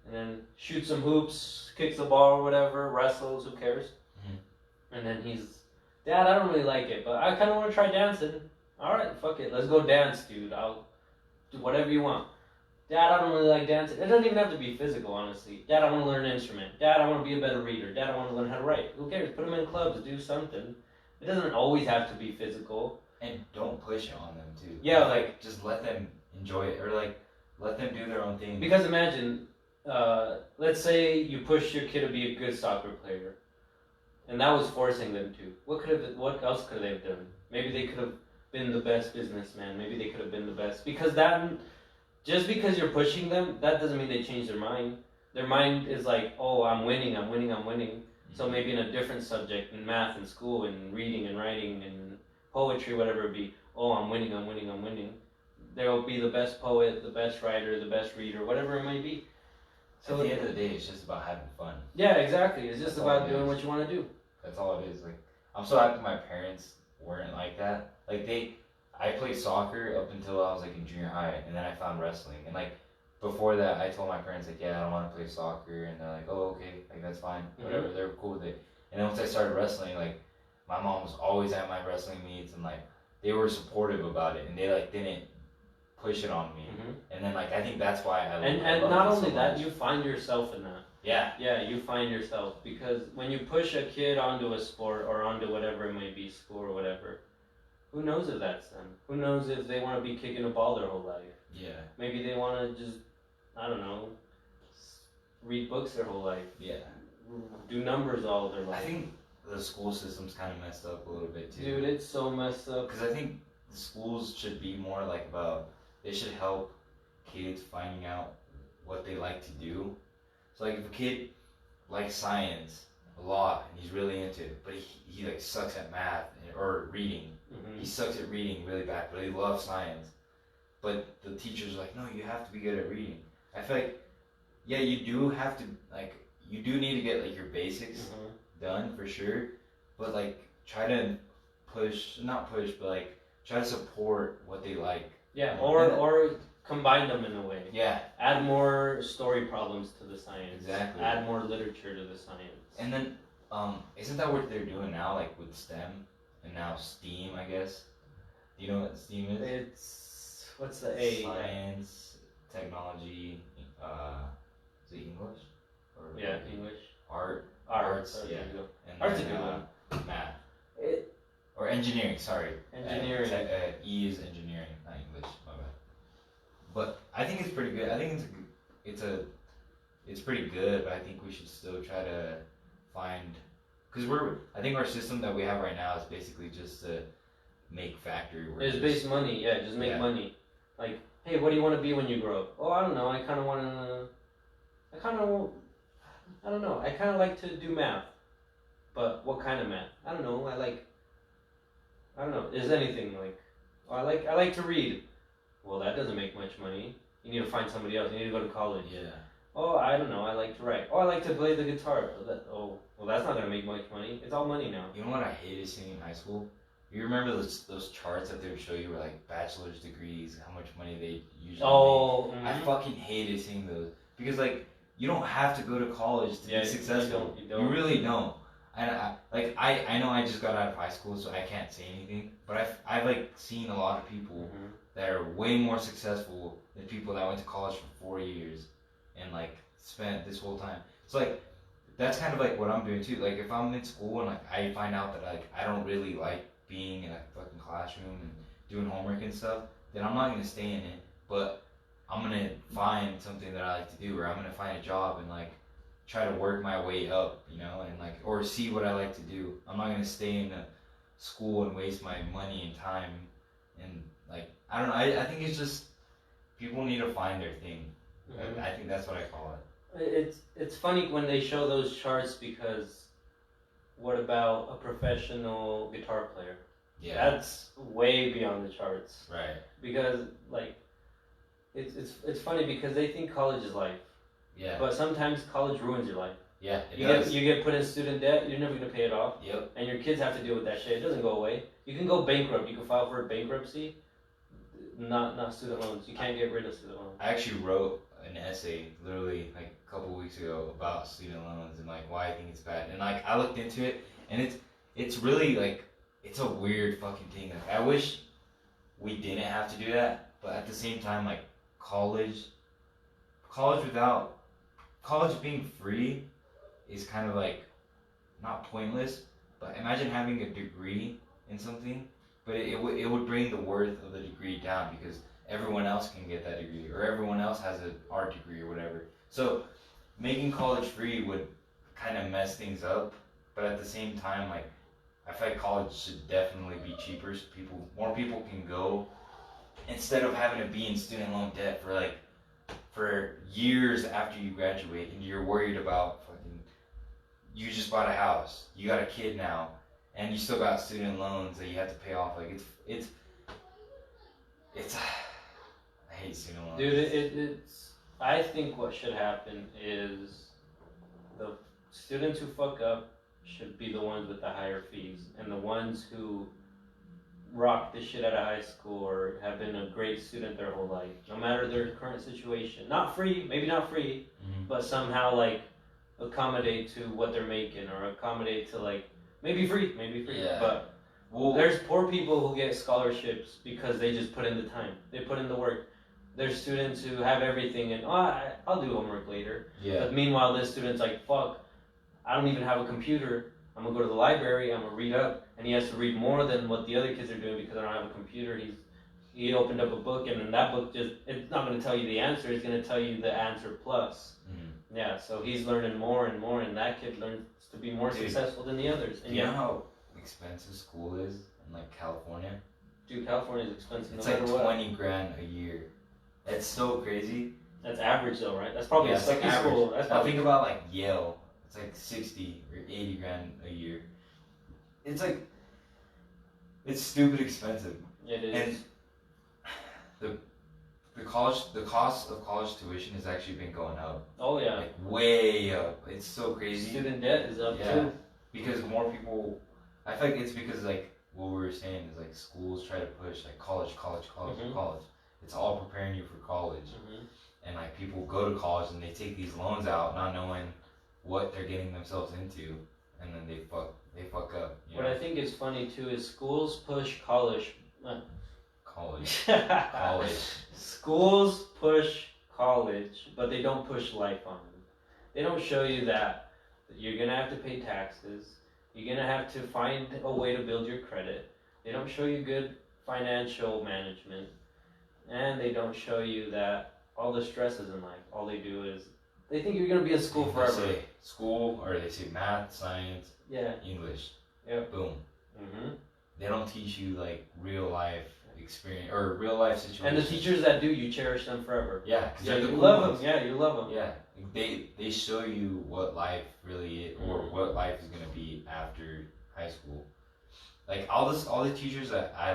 And then shoot some hoops, kicks the ball or whatever, wrestles, who cares? Mm-hmm. And then he's, Dad, I don't really like it, but I kind of want to try dancing. All right, fuck it. Let's go dance, dude. I'll do whatever you want. Dad, I don't really like dancing. It doesn't even have to be physical, honestly. Dad, I want to learn an instrument. Dad, I want to be a better reader. Dad, I want to learn how to write. Who cares? Put them in clubs, do something. It doesn't always have to be physical. And don't push it on them, too. Yeah, like just let them enjoy it, or like let them do their own thing. Because imagine, let's say you push your kid to be a good soccer player, and that was forcing them to. What else could they have done? Maybe they could have been the best businessman. Maybe they could have been the best. Because just because you're pushing them, that doesn't mean they change their mind. Their mind is like, oh, I'm winning. Mm-hmm. So maybe in a different subject, in math, in school, in reading and writing, and poetry, whatever it be, oh, I'm winning. There will be the best poet, the best writer, the best reader, whatever it might be. So at the end of the day, it's just about having fun. Yeah, exactly. It's just about doing what you want to do. That's all it is. Like, I'm so happy my parents weren't like that. Like I played soccer up until I was like in junior high, and then I found wrestling. And like before that, I told my parents like, yeah, I don't want to play soccer, and they're like, oh, okay, like that's fine, whatever. Mm-hmm. They were cool with it. And then once I started wrestling, like my mom was always at my wrestling meets, and like they were supportive about it, and they like didn't push it on me. Mm-hmm. And then like I think that's why I and not only that, you find yourself in that. Yeah, you find yourself, because when you push a kid onto a sport or onto whatever it may be, school or whatever, who knows if that's them? Who knows if they want to be kicking a ball their whole life? Yeah. Maybe they want to just, I don't know, read books their whole life. Yeah. Do numbers all their life. I think the school system's kind of messed up a little bit too. Dude, it's so messed up. Because I think the schools should be more like they should help kids finding out what they like to do. So like if a kid likes science a lot and he's really into it, but he like sucks at math or reading. Mm-hmm. He sucks at reading really bad, but he loves science. But the teachers are like, no, you have to be good at reading. I feel like, yeah, you do have to, like, you do need to get like your basics mm-hmm. done for sure. But like try to not push, but like try to support what they like. Yeah, or combine them in a way. Yeah. Add more story problems to the science. Exactly. Add more literature to the science. And then, isn't that what they're doing now, like with STEM and now STEAM, I guess? Do you know what STEAM is? It's, what's the A? Science, technology, is it English? Or yeah, English. Arts, yeah. And art's a good one. Math. Or engineering, sorry. Engineering. E is engineering, not English, my bad. But I think it's pretty good. I think it's pretty good, but I think we should still try to find, because I think our system that we have right now is basically just to make factory workers. It's base money, yeah, just make money. Like, hey, what do you want to be when you grow up? Oh, I don't know, I kind of like to do math. But what kind of math? I don't know, is anything like, I like to read. Well, that doesn't make much money. You need to find somebody else. You need to go to college. Yeah. Oh, I don't know. I like to write. Oh, I like to play the guitar. Well, that's not gonna make much money. It's all money now. You know what I hated seeing in high school? You remember those charts that they would show you were like bachelor's degrees, how much money they usually make? Mm-hmm. I fucking hated seeing those, because like you don't have to go to college to be successful. You don't. You really don't. I know I just got out of high school, so I can't say anything. But I've like seen a lot of people mm-hmm. that are way more successful than people that went to college for 4 years and like spent this whole time. It's like that's kind of like what I'm doing too. Like if I'm in school and like I find out that like I don't really like being in a fucking classroom and doing homework and stuff, then I'm not gonna stay in it. But I'm gonna find something that I like to do, or I'm gonna find a job and like try to work my way up, you know, and like, or see what I like to do. I'm not gonna stay in school and waste my money and time, and like, I don't know. I think it's just people need to find their thing. Mm-hmm. I think that's what I call it. It's funny when they show those charts because what about a professional guitar player? Yeah, that's way beyond the charts. Right. Because like, it's funny because they think college is life. Yeah. But sometimes college ruins your life. Yeah, you get put in student debt. You're never gonna pay it off. Yep. And your kids have to deal with that shit. It doesn't go away. You can go bankrupt. You can file for a bankruptcy. Not student loans. You can't get rid of student loans. I actually wrote an essay literally like a couple weeks ago about student loans and like why I think it's bad. And like I looked into it, and it's really like it's a weird fucking thing. Like I wish we didn't have to do that, but at the same time, like college being free is kind of like not pointless, but imagine having a degree in something, but it would bring the worth of the degree down because everyone else can get that degree or everyone else has an art degree or whatever. So making college free would kind of mess things up, but at the same time, like I feel like college should definitely be cheaper so more people can go instead of having to be in student loan debt for years after you graduate and you're worried about fucking, you just bought a house, you got a kid now, and you still got student loans that you have to pay off. Like it's I hate student loans. Dude, it's I think what should happen is the students who fuck up should be the ones with the higher fees, and the ones who rock the shit out of high school or have been a great student their whole life, no matter their current situation. Not free, maybe not free, but somehow like accommodate to what they're making or accommodate to like maybe free. Yeah. But there's poor people who get scholarships because they just put in the time. They put in the work. There's students who have everything and I'll do homework later. Yeah. But meanwhile, this student's like, fuck, I don't even have a computer. I'm gonna go to the library. I'm gonna read up, and he has to read more than what the other kids are doing because I don't have a computer. He opened up a book, and then that book it's not gonna tell you the answer. It's gonna tell you the answer plus. Mm-hmm. Yeah, so he's learning more and more, and that kid learns to be more successful than the others. And you know how expensive school is in like California? Dude, California is expensive. It's like $20,000 a year. It's so crazy. That's average though, right? That's probably a second school. That's now think about like Yale. It's like 60 or 80 grand a year. It's like, it's stupid expensive. It is. And the cost of college tuition has actually been going up. Oh yeah. Like way up. It's so crazy. Student debt is up too. Because more people, I feel like it's because like what we were saying is like schools try to push like college. It's all preparing you for college. Mm-hmm. And like people go to college and they take these loans out not knowing what they're getting themselves into, and then they fuck up. What I think is funny too is schools push college. Schools push college, but they don't push life on them. They don't show you that you're gonna have to pay taxes. You're gonna have to find a way to build your credit. They don't show you good financial management, and they don't show you that all the stresses in life. All they do is they think you're gonna be in school forever. They say school, or they say math, science, English. Yep. Boom. Mm-hmm. They don't teach you like real life experience or real life situations. And the teachers that do, you cherish them forever. Yeah, you love them. Yeah, you love them. Yeah, they show you what life really is, or what life is gonna be after high school. Like all the teachers that I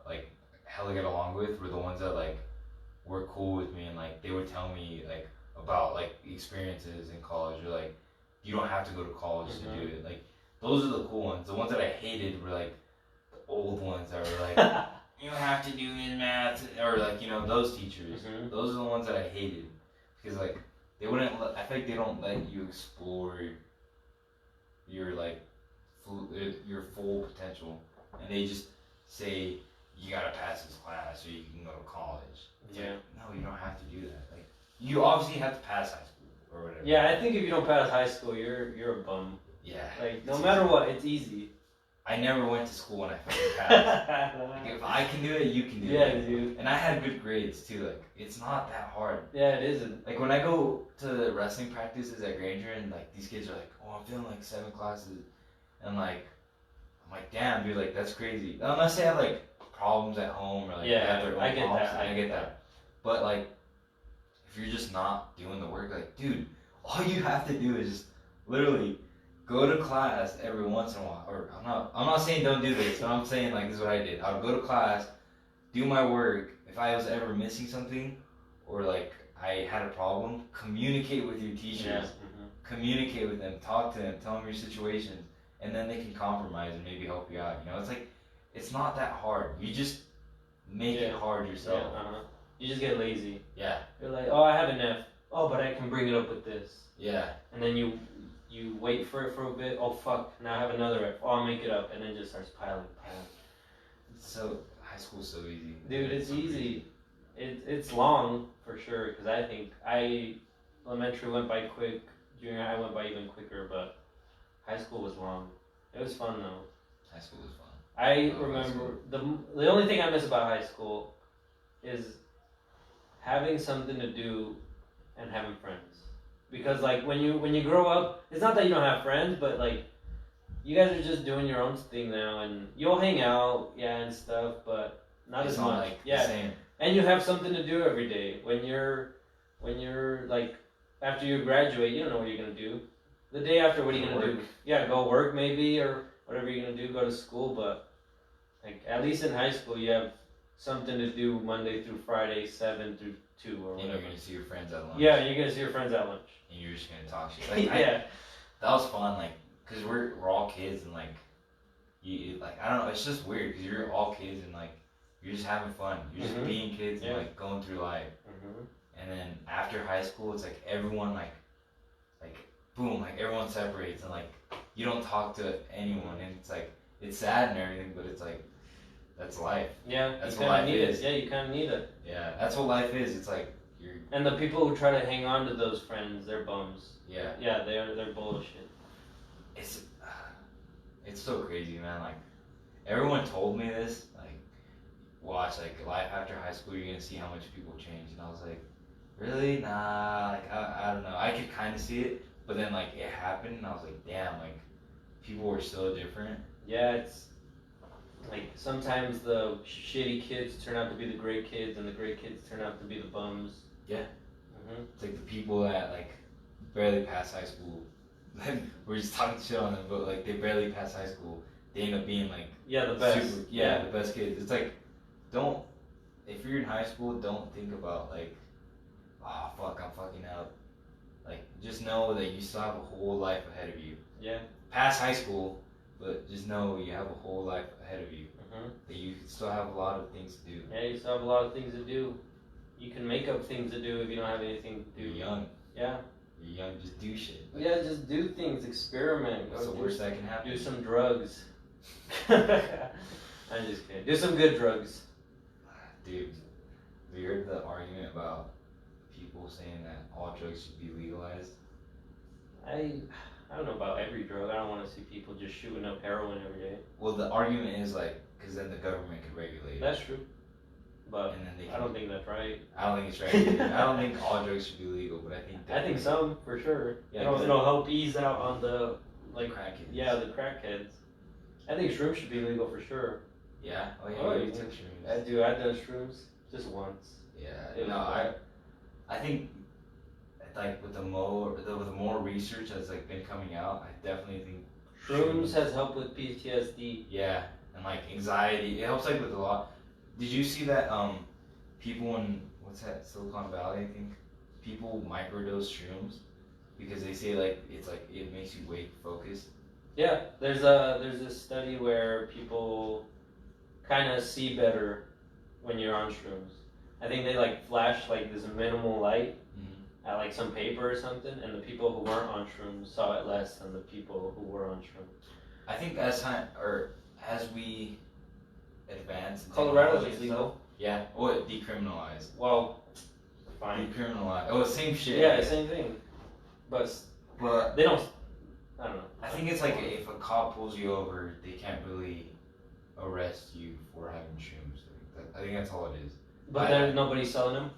like hella get along with were the ones that like were cool with me, and like they would tell me like about like experiences in college, or like you don't have to go to college to do it. Like those are the cool ones. The ones that I hated were like the old ones that were like you don't have to do in math, or like those teachers. Those are the ones that I hated because like they wouldn't. I feel like they don't let you explore your your full potential, and they just say you gotta pass this class or you can go to college. It's like, no, you don't have to do that. Like you obviously have to pass high school or whatever. Yeah, I think if you don't pass high school, you're a bum. Yeah. Like no matter what, it's easy. I never went to school when I fucking passed. Like, if I can do it, you can do it. Yeah, dude. And I had good grades too. Like, it's not that hard. Yeah, it isn't. Like when I go to the wrestling practices at Granger, and like these kids are like, "Oh, I'm feeling like 7 classes," and like, I'm like, "Damn, dude, like that's crazy." Unless they have like problems at home or like they have their own I get problems, that. I get that. But like, if you're just not doing the work, like, dude, all you have to do is just literally go to class every once in a while. Or I'm not saying don't do this, but I'm saying like this is what I did. I would go to class, do my work. If I was ever missing something, or like I had a problem, communicate with your teachers. Yeah. Communicate with them, talk to them, tell them your situation, and then they can compromise and maybe help you out. You know, it's like, it's not that hard. You just make it hard yourself. Yeah, You just get lazy. Yeah. You're like, oh, I have an F. Oh, but I can bring it up with this. Yeah. And then you wait for it for a bit. Oh, fuck. Now I have another F. Oh, I'll make it up. And then it just starts piling. So, high school's so easy. Dude, it's easy. It's long, for sure, because I think elementary went by quick. Junior high went by even quicker, but high school was long. It was fun, though. High school was fun. I remember, the only thing I miss about high school is having something to do and having friends. Because like when you grow up, it's not that you don't have friends, but like you guys are just doing your own thing now, and you'll hang out, and stuff, but not as much. Like the same. And you have something to do every day. When you're like after you graduate, you don't know what you're gonna do. The day after, what are you gonna do? Yeah, go work maybe, or whatever you're gonna do, go to school. But like at least in high school, you have something to do Monday through Friday, 7 through 2 or whatever. You're gonna see your friends at lunch. Yeah, you're gonna see your friends at lunch. And you're just gonna talk shit. Like, yeah. That was fun, like, cause we're all kids and like, you like I don't know, it's just weird because you're all kids and like you're just having fun. You're just being kids and like going through life. And then after high school, it's like everyone like boom, like everyone separates and like you don't talk to anyone, and it's like it's sad and everything, but it's like that's life. Yeah, that's what life is. Yeah, you kind of need it. Yeah, that's what life is. It's like you're. And the people who try to hang on to those friends, they're bums. Yeah. Yeah, they're bullshit. It's so crazy, man. Like everyone told me this, like watch like life after high school, you're gonna see how much people change, and I was like, really? Nah, like I don't know. I could kind of see it, but then like it happened, and I was like, damn, like people were so different. Yeah, it's like sometimes the shitty kids turn out to be the great kids, and the great kids turn out to be the bums. Yeah. It's like the people that like barely pass high school. We're just talking shit on them, but like they barely pass high school. They end up being like the best. The best kids. It's like if you're in high school, don't think about like, oh fuck, I'm fucking up. Like just know that you still have a whole life ahead of you. Yeah. Past high school, but just know you have a whole life ahead of you. That you still have a lot of things to do. Yeah, you still have a lot of things to do. You can make up things to do if you don't have anything to do. You're young. Yeah. You're young, just do shit. Like, yeah, just do things, experiment. What's the worst that can happen? Do some drugs. I'm just kidding. Do some good drugs. Dude, have you heard the argument about people saying that all drugs should be legalized? I don't know about every drug. I don't want to see people just shooting up heroin every day. Well, the argument is like, because then the government could regulate it. That's true. But and then I don't think that's right. I don't think it's right either. I don't think all drugs should be legal, but I think some for sure. Yeah, it'll help ease out on the crackheads. Yeah, the crackheads. I think shrooms should be legal for sure. Yeah. Oh yeah. You took shrooms. I've done shrooms just once. Yeah. No, I think like with the more research that's like been coming out, I definitely think shrooms has helped with PTSD. Yeah, and like anxiety. It helps like with a lot. Did you see that people in Silicon Valley, I think, people microdose shrooms because they say like it makes you wake focused. Yeah, there's a study where people kind of see better when you're on shrooms. I think they like flash like this minimal light at like some paper or something, and the people who weren't on shrooms saw it less than the people who were on shrooms. I think as we advance. Colorado is legal. Yeah. Oh, decriminalized. Well, fine. Decriminalized. Oh, same shit. Yeah, same thing. But they don't. I don't know. I think it's like if a cop pulls you over, they can't really arrest you for having shrooms. I think that's all it is. But there's nobody selling them?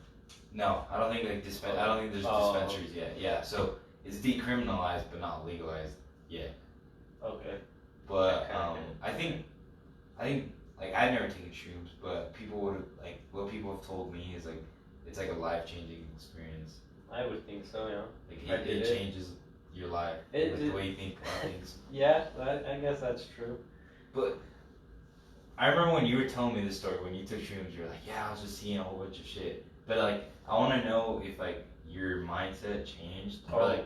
No, I don't think I don't think there's dispensaries yet. Yeah, so it's decriminalized but not legalized yet. Okay. But I think like I've never taken shrooms, but people would like what people have told me is like it's like a life changing experience. I would think so, yeah. Like it changes your life, the way you think about things. Yeah, I guess that's true. But I remember when you were telling me this story when you took shrooms, you were like, "Yeah, I was just seeing a whole bunch of shit." But like, I want to know if like your mindset changed or like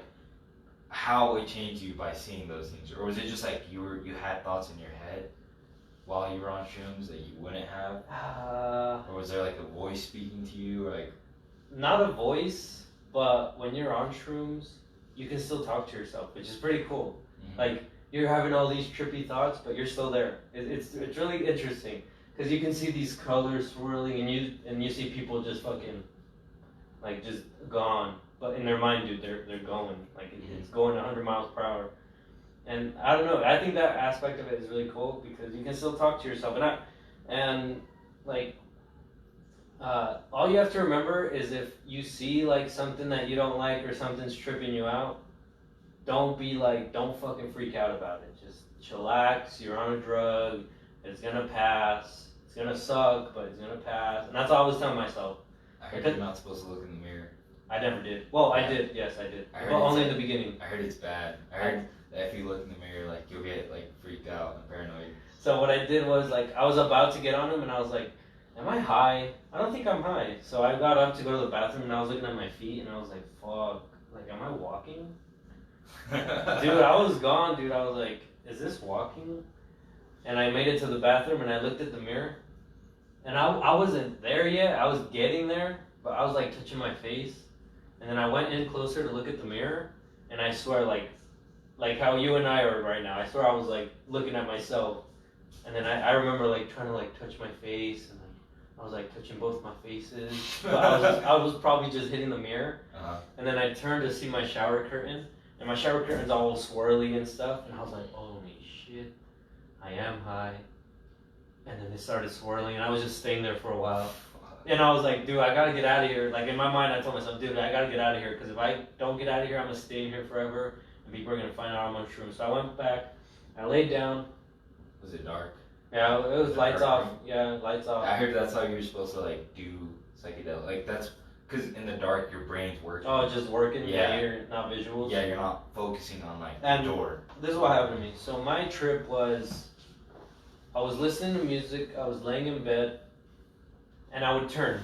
how it changed you by seeing those things, or was it just like you had thoughts in your head while you were on shrooms that you wouldn't have, or was there like a voice speaking to you, or like? Not a voice, but when you're on shrooms, you can still talk to yourself, which is pretty cool. Mm-hmm. Like you're having all these trippy thoughts, but you're still there. It's really interesting because you can see these colors swirling, and you see people just fucking like just gone. But in their mind, dude, they're going like it's going 100 miles per hour. And I don't know. I think that aspect of it is really cool because you can still talk to yourself, all you have to remember is if you see like something that you don't like or something's tripping you out, don't fucking freak out about it. Just chillax. You're on a drug. It's gonna pass. It's gonna suck, but it's gonna pass. And that's all I was telling myself. I heard you're not supposed to look in the mirror. I never did. Well, I did. Yes, I did. But only in the beginning. I heard it's bad. I heard that if you look in the mirror, like you'll get like freaked out and paranoid. So what I did was like I was about to get on him, and I was like, "Am I high? I don't think I'm high." So I got up to go to the bathroom, and I was looking at my feet, and I was like, "Fuck! Like, am I walking?" Dude, I was gone. Dude, I was like, "Is this walking?" And I made it to the bathroom, and I looked at the mirror, and I wasn't there yet. I was getting there, but I was like touching my face. And then I went in closer to look at the mirror, and I swear, like how you and I are right now, I swear I was like looking at myself. And then I remember like trying to like touch my face, and like I was like touching both my faces. But I was probably just hitting the mirror. Uh-huh. And then I turned to see my shower curtain, and my shower curtain's all swirly and stuff. And I was like, holy shit, I am high. And then it started swirling, and I was just staying there for a while. And I was like, dude, I gotta get out of here. Like in my mind, I told myself, dude, I gotta get out of here, because if I don't get out of here, I'm gonna stay in here forever, and people are gonna find out I'm on shrooms. So I went back, I laid down. Was it dark? Yeah, it was lights off. Yeah, lights off. I heard that's how you were supposed to like do psychedelic. Like that's because in the dark your brain's working. Oh, just working. Yeah, you're not visuals. Yeah, you're not focusing on like the door. This is what happened to me. So my trip was, I was listening to music. I was laying in bed. And I would turn.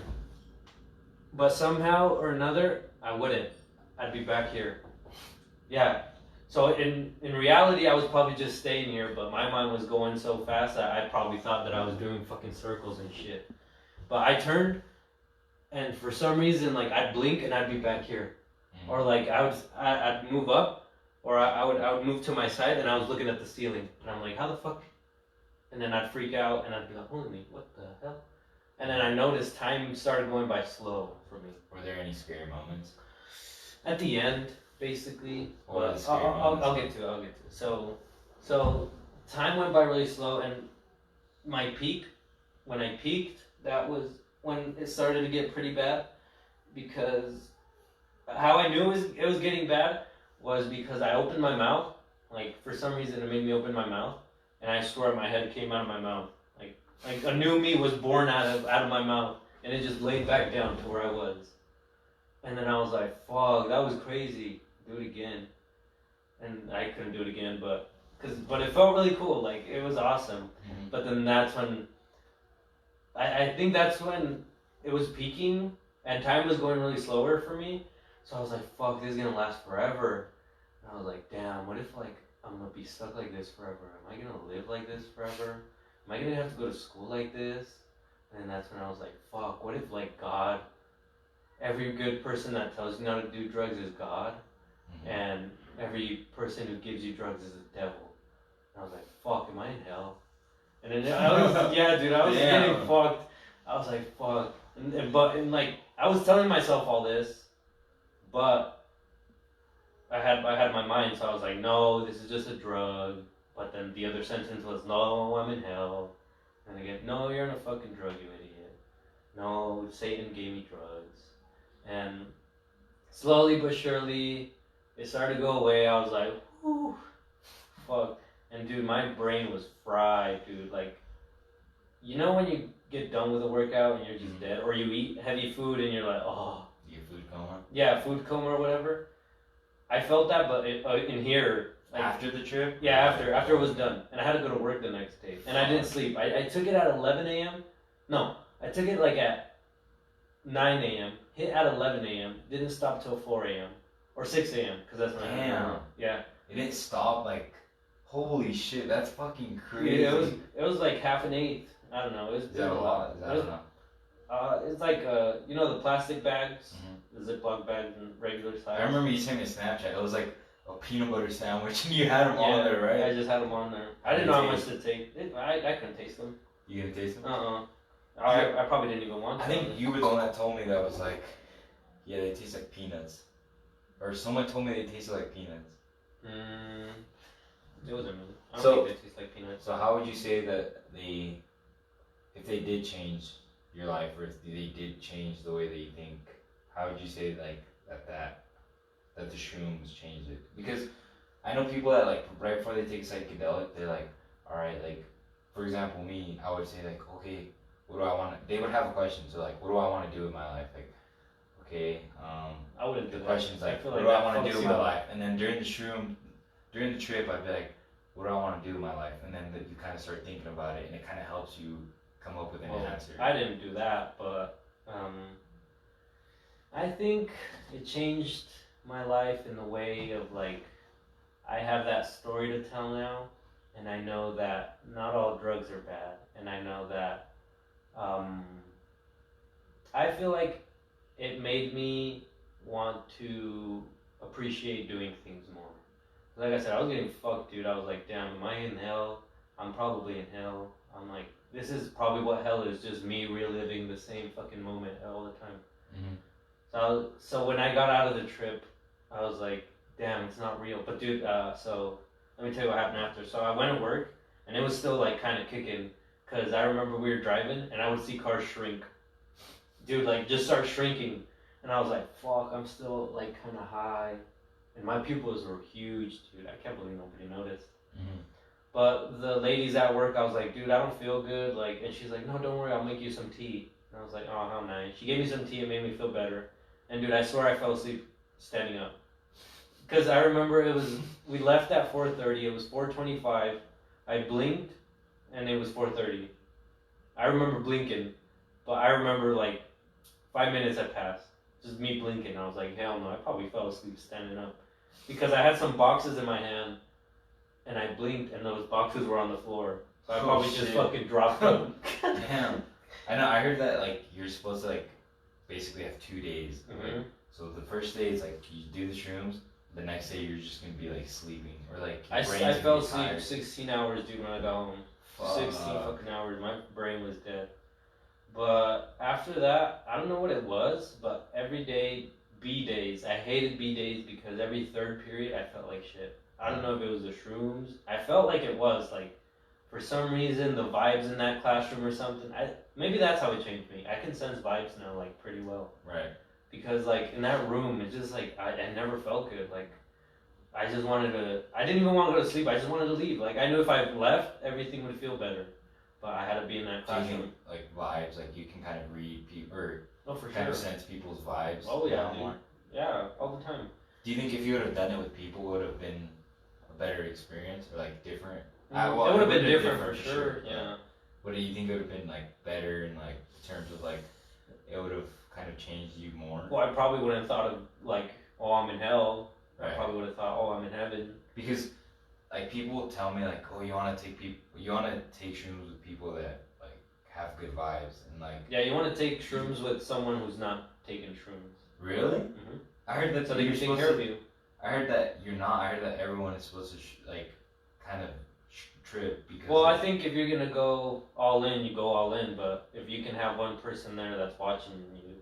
But somehow or another, I wouldn't. I'd be back here. Yeah. So in reality, I was probably just staying here, but my mind was going so fast that I probably thought that I was doing fucking circles and shit. But I turned, and for some reason, like, I'd blink and I'd be back here. Mm-hmm. Or like, I'd move up, or I would move to my side, and I was looking at the ceiling. And I'm like, how the fuck? And then I'd freak out, and I'd be like, holy, what the hell? And then I noticed time started going by slow for me. Were there any scary moments? At the end, basically. What I'll get to it. So time went by really slow, and my peak, when I peaked, that was when it started to get pretty bad. Because how I knew it was getting bad was because I opened my mouth. Like, for some reason, it made me open my mouth, and I swear my head came out of my mouth. Like a new me was born out of my mouth, and it just laid back down to where I was. And then I was like, fuck, that was crazy. Do it again. And I couldn't do it again, but it felt really cool. Like, it was awesome. Mm-hmm. But then that's when, I think that's when it was peaking, and time was going really slower for me. So I was like, fuck, this is gonna last forever. And I was like, damn, what if like I'm gonna be stuck like this forever? Am I gonna live like this forever? Am I gonna have to go to school like this? And that's when I was like, fuck, what if like God, every good person that tells you not to do drugs is God, mm-hmm. and every person who gives you drugs is the devil. And I was like, fuck, am I in hell? And then I was, yeah, dude, I was getting fucked. I was like, fuck. And like, I was telling myself all this, but I had my mind, so I was like, no, this is just a drug. But then the other sentence was, no, I'm in hell. And again, no, you're in a fucking drug, you idiot. No, Satan gave me drugs. And slowly but surely, it started to go away. I was like, whew, fuck. And dude, my brain was fried, dude. Like, you know when you get done with a workout and you're just dead? Or you eat heavy food and you're like, oh. You get food coma? Yeah, food coma or whatever. I felt that, but in here. Like, after the trip? Yeah, after it was done. And I had to go to work the next day. And I didn't sleep. I took it at 11 a.m. No, I took it like at 9 a.m. Hit at 11 a.m. Didn't stop till 4 a.m. Or 6 a.m. Because that's when I had to work. Yeah. It didn't stop like, holy shit, that's fucking crazy. Yeah, it was like half an eighth. I don't know. Is that a lot? I don't know. It's like, you know the plastic bags? Mm-hmm. The Ziploc bags and regular size? I remember you sent me a Snapchat. It was like a peanut butter sandwich and you had them on there, right? I just had them on there. I didn't know how much to take. I couldn't taste them. You didn't taste them? I probably didn't even want to. I think you were the one that told me that was like, yeah, they taste like peanuts. Or someone told me they tasted like peanuts. It wasn't me. I don't think they taste like peanuts. So how would you say that if they did change your life, or if they did change the way that you think, how would you say like that the shrooms changed it? Because I know people that like right before they take psychedelic, they're like, all right, like for example me, I would say like, okay, what do I want to? They would have a question, so like, what do I want to do with my life? Like, okay, I wouldn't do the question's like, what do I want to do with my life? And then during the trip, I'd be like, what do I want to do with my life? And then you kind of start thinking about it, and it kind of helps you come up with an answer. I didn't do that, but I think it changed my life in the way of like, I have that story to tell now, and I know that not all drugs are bad, and I know that I feel like it made me want to appreciate doing things more. Like I said, I was getting fucked, dude. I was like, damn, am I in hell? I'm probably in hell. I'm like, this is probably what hell is, just me reliving the same fucking moment all the time. Mm-hmm. So when I got out of the trip, I was like, damn, it's not real. But dude, so let me tell you what happened after. So I went to work, and it was still like kind of kicking, because I remember we were driving, and I would see cars shrink. Dude, like, just start shrinking. And I was like, fuck, I'm still like kind of high. And my pupils were huge, dude. I can't believe nobody noticed. Mm-hmm. But the ladies at work, I was like, dude, I don't feel good. Like, and she's like, no, don't worry, I'll make you some tea. And I was like, oh, how nice. She gave me some tea, it made me feel better. And dude, I swear I fell asleep standing up. Because I remember we left at 4:30, it was 4:25. I blinked, and it was 4:30. I remember blinking, but I remember like 5 minutes had passed. Just me blinking. I was like, hell no, I probably fell asleep standing up. Because I had some boxes in my hand, and I blinked, and those boxes were on the floor. So I probably just fucking dropped them. Damn. I know, I heard that, like, you're supposed to, like, basically have 2 days. Mm-hmm. Right? So the first day, it's like, you do the shrooms. The next day, you're just going to be, like, sleeping. Or, like, I fell asleep 16 hours, dude, when I got home. 16 fucking hours. My brain was dead. But after that, I don't know what it was, but every day, B days. I hated B days because every third period I felt like shit. I don't know if it was the shrooms. I felt like it was, like, for some reason, the vibes in that classroom or something. Maybe that's how it changed me. I can sense vibes now, like, pretty well. Right. Because, like, in that room, it's just, like, I never felt good. Like, I just wanted to, I didn't even want to go to sleep. I just wanted to leave. Like, I knew if I left, everything would feel better. But I had to be in that classroom. Like vibes, like you can kind of read people, or for kind of sense people's vibes. Oh yeah, dude. Yeah, all the time. Do you think if you would have done it with people, it would have been a better experience, or like different? It would have been different for sure. Yeah. What do you think it would have been like better in like terms of like it would have kind of changed you more? Well, I probably wouldn't have thought of like, oh, I'm in hell. Right. I probably would have thought, oh, I'm in heaven. Because like people will tell me like, oh, you want to take shrooms with people that like have good vibes and like. Yeah, you want to take shrooms with someone who's not taking shrooms. Really? Mm-hmm. I heard that so they can take care of you. I heard that you're not. I heard that everyone is supposed to like kind of trip because. Well, I think if you're gonna go all in, you go all in. But if you can have one person there that's watching you,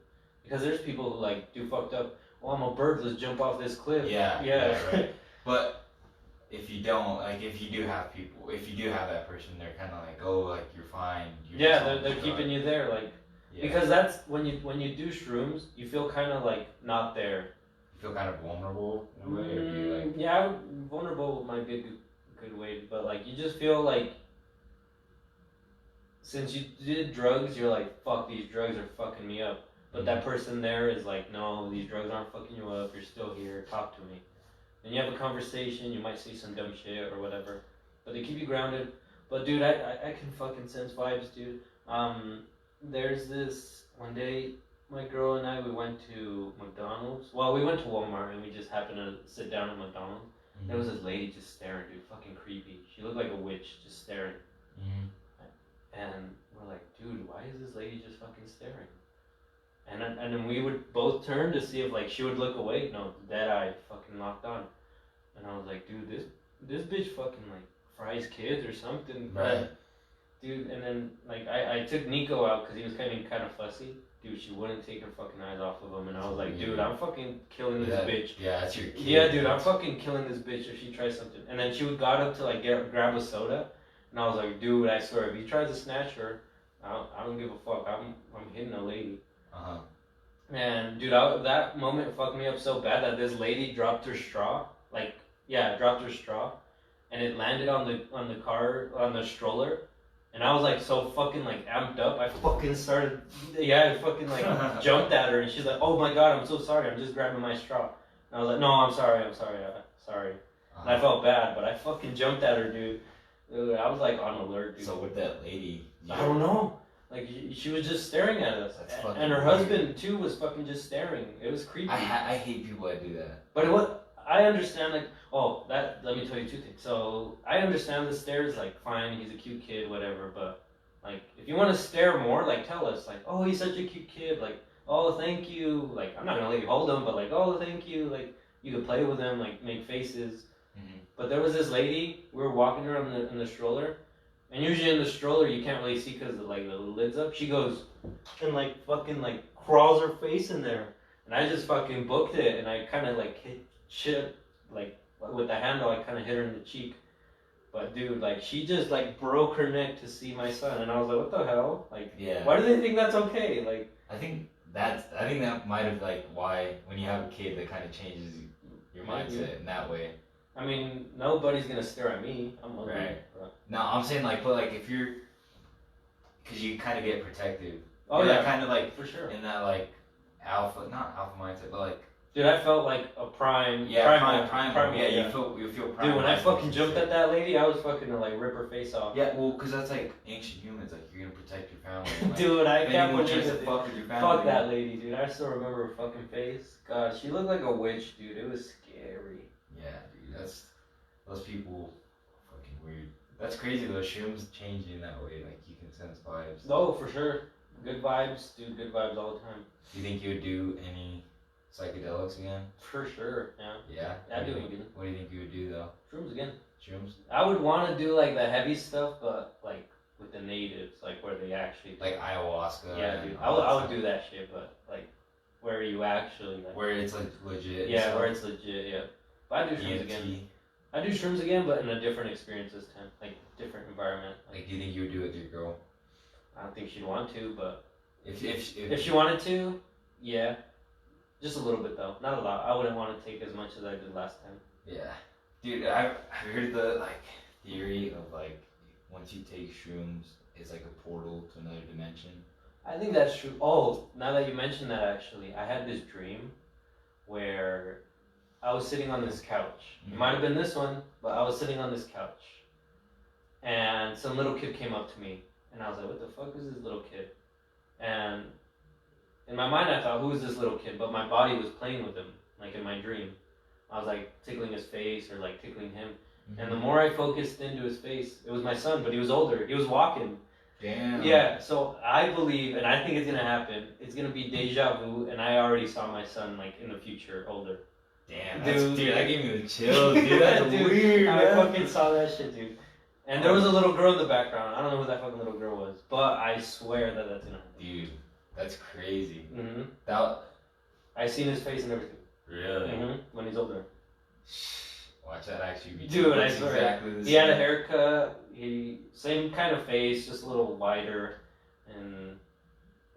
because there's people who like do fucked up. oh, I'm a bird, let's jump off this cliff. Yeah. Right. But if you don't, like, if you do have that person, they're kind of like, oh, like, you're fine. They're keeping you there, like, because that's when you do shrooms, you feel kind of like not there. You feel kind of vulnerable in a way, or do you like? Yeah, vulnerable might be a good way, but like you just feel like since you did drugs, you're like, fuck, these drugs are fucking me up. But that person there is like, no, these drugs aren't fucking you up. You're still here. Talk to me. And you have a conversation. You might say some dumb shit or whatever, but they keep you grounded. But dude, I can fucking sense vibes, dude. There's this one day, my girl and I, we went to McDonald's. Well, we went to Walmart and we just happened to sit down at McDonald's. Mm-hmm. There was this lady just staring, dude, fucking creepy. She looked like a witch, just staring. Mm-hmm. And we're like, dude, why is this lady just fucking staring? And then we would both turn to see if like she would look away. No, dead eye, fucking locked on. And I was like, dude, this bitch fucking like fries kids or something. Right. Dude, and then like I took Nico out because he was kind of fussy. Dude, she wouldn't take her fucking eyes off of him, and I was like, dude, I'm fucking killing this bitch. Yeah, that's your kid. Yeah, dude, I'm fucking killing this bitch if she tries something. And then she got up to like grab a soda, and I was like, dude, I swear, if he tries to snatch her, I don't give a fuck. I'm hitting a lady. Uh-huh. And dude, that moment fucked me up so bad that this lady dropped her straw. Dropped her straw, and it landed on the stroller. And I was like so fucking like amped up. I fucking started, I fucking like jumped at her, and she's like, "Oh my god, I'm so sorry. I'm just grabbing my straw." And I was like, "No, I'm sorry. Sorry." And I felt bad, but I fucking jumped at her, dude. I was like on alert, dude. So with that lady, I don't know. Like she was just staring at us, and her husband too was fucking just staring. It was creepy. I hate people that do that. But what I understand, like, let me tell you two things. So I understand the stares, like, fine, he's a cute kid, whatever. But like, if you want to stare more, like, tell us, like, oh, he's such a cute kid, like, oh, thank you. Like, I'm not gonna let you hold him, but like, oh, thank you. Like, you could play with him, like, make faces. Mm-hmm. But there was this lady. We were walking her in the stroller. And usually in the stroller you can't really see because the lid's up. She goes and like fucking like crawls her face in there, and I just fucking booked it, and I kind of like hit shit like with the handle. I kind of hit her in the cheek, but dude, like she just like broke her neck to see my son, and I was like, what the hell? Like, why do they think that's okay? Like, I think that might have like why when you have a kid that kind of changes your mindset in that way. I mean, nobody's gonna stare at me. I'm ugly. Right. No, I'm saying like, but like if you're, cause you kind of get protective. Oh yeah, kind of like for sure. In that like not alpha mindset, but like. Dude, I felt like a prime. Prime. Yeah, you feel prime. Dude, when I fucking jumped at that lady, I was fucking to like rip her face off. Yeah, well, cause that's like ancient humans. Like you're gonna protect your family. Like, dude, I can't believe it. Fuck with your family. Fuck that lady, dude. I still remember her fucking face. God, she looked like a witch, dude. It was scary. Yeah, dude. Those people are fucking weird. That's crazy though. Shrooms change you in that way. Like you can sense vibes. Oh, for sure. Good vibes, dude. Good vibes all the time. Do you think you would do any psychedelics again? For sure. Yeah. Yeah. I'd do it again. What do you think you would do though? Shrooms again. Shrooms. I would want to do like the heavy stuff, but like with the natives, like where they actually like ayahuasca. Yeah, dude. I would do that shit, but like where you actually like where it's like legit. Yeah, where it's legit. Yeah. But I do shrooms again. I do shrooms again, but in a different experience this time, like different environment. Like, do you think you would do it with your girl? I don't think she'd want to, but if she wanted to, yeah, just a little bit though, not a lot. I wouldn't want to take as much as I did last time. Yeah, dude, I've heard the like theory of like once you take shrooms, it's like a portal to another dimension. I think that's true. Oh, now that you mention that, actually, I had this dream where I was sitting on this couch. It might have been this one, but I was sitting on this couch. And some little kid came up to me. And I was like, what the fuck is this little kid? And in my mind I thought, who is this little kid? But my body was playing with him, like in my dream. I was like tickling his face or like tickling him. Mm-hmm. And the more I focused into his face, it was my son, but he was older. He was walking. Damn. Yeah, so I believe, and I think it's going to happen, it's going to be deja vu, and I already saw my son like in the future, older. Damn, dude, that gave me the chills, dude. That's dude, weird, I fucking saw that shit, dude. And there was a little girl in the background. I don't know who that fucking little girl was, but I swear that's gonna happen. Dude, that's crazy. Mm-hmm. That I seen his face and everything. Really? When he's older. Watch that actually be true. Dude, I swear. Exactly the same. He had a haircut. Same kind of face, just a little wider, and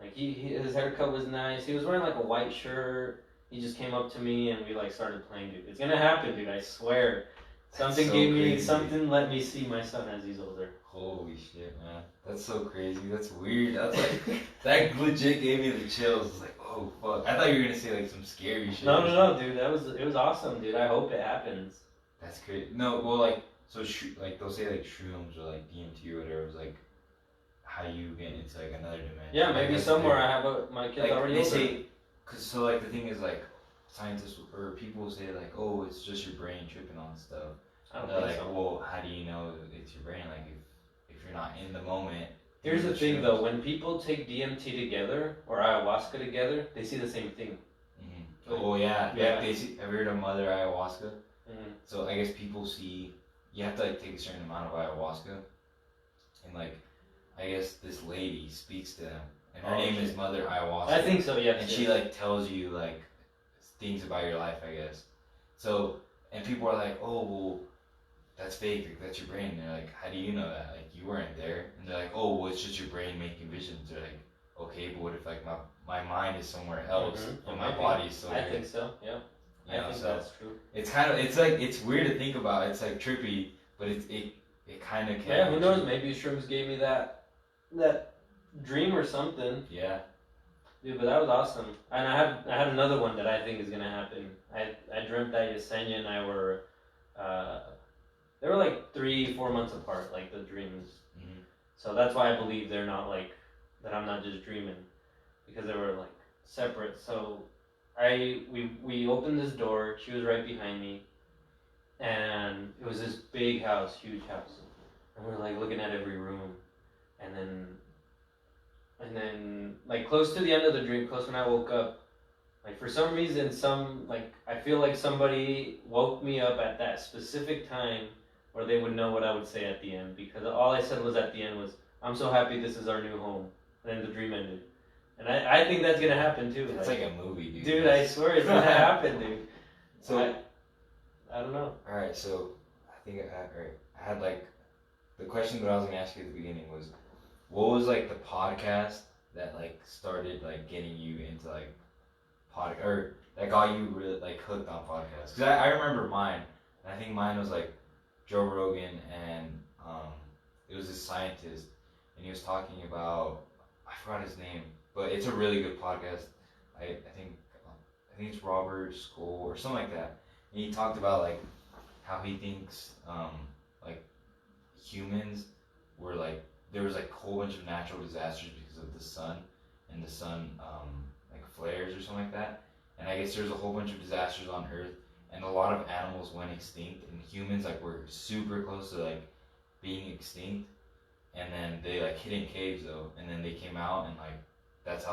like his haircut was nice. He was wearing like a white shirt. He just came up to me and we like started playing. Dude, it's gonna happen, dude. I swear. Something so gave me crazy. something. Let me see my son as he's older. Holy shit, man. That's so crazy. That's weird. That's like that legit gave me the chills. It's like, oh fuck. I thought you were gonna say like some scary shit. No, dude. It was awesome, dude. I hope it happens. That's great. No, well, like so, like they'll say like shrooms or like DMT or whatever. It's like how you get into like another dimension. Yeah, maybe like, somewhere I have my kids like, already they older. say, cause so like the thing is like scientists or people will say like, oh, it's just your brain tripping on stuff. And they're like, so. Well, how do you know it's your brain? Like if you're not in the moment. Here's the thing though, when people take DMT together or ayahuasca together, they see the same thing. Mm-hmm. Oh yeah. Like they see. Have you heard of Mother Ayahuasca? Mm-hmm. So I guess people see. You have to like take a certain amount of ayahuasca, and like I guess this lady speaks to them, and her name is Mother Ayahuasca. I think so, yeah. And she like tells you like things about your life, I guess. So and people are like, oh well, that's fake. Like, that's your brain. And they're like, how do you know that? Like you weren't there. And they're like, oh well, it's just your brain making visions. They're like, okay, but what if like my mind is somewhere else and my body is still here? I think so. Yeah. You know, I think that's true. It's kind of it's weird to think about. It's like trippy, but it kind of can. Yeah, who knows? Maybe shrooms gave me that dream or something. Yeah. Dude, but that was awesome. And I had another one that I think is gonna happen. I dreamt that Yesenia and I were, they were like 3-4 months apart, like the dreams. Mm-hmm. So that's why I believe they're not like that. I'm not just dreaming, because they were like separate. So. We opened this door, she was right behind me, and it was this big house, huge house, and we were like looking at every room, and then like close to the end of the dream, close when I woke up, like for some reason I feel like somebody woke me up at that specific time where they would know what I would say at the end, because all I said was at the end was, I'm so happy this is our new home, and then the dream ended. And I think that's gonna happen too. It's like a movie, dude. Dude, I swear it's gonna happen, dude. So I don't know. All right, so I think I had like the question that I was gonna ask you at the beginning was, what was like the podcast that like started like getting you into like or that got you really like hooked on podcasts? Because I remember mine, and I think mine was like Joe Rogan, and it was this scientist, and he was talking about, I forgot his name. But it's a really good podcast. I think it's Robert School or something like that. And he talked about like how he thinks like humans were like, there was like a whole bunch of natural disasters because of the sun, and the sun like flares or something like that. And I guess there's a whole bunch of disasters on Earth, and a lot of animals went extinct, and humans like were super close to like being extinct. And then they like hid in caves though, and then they came out, and like that's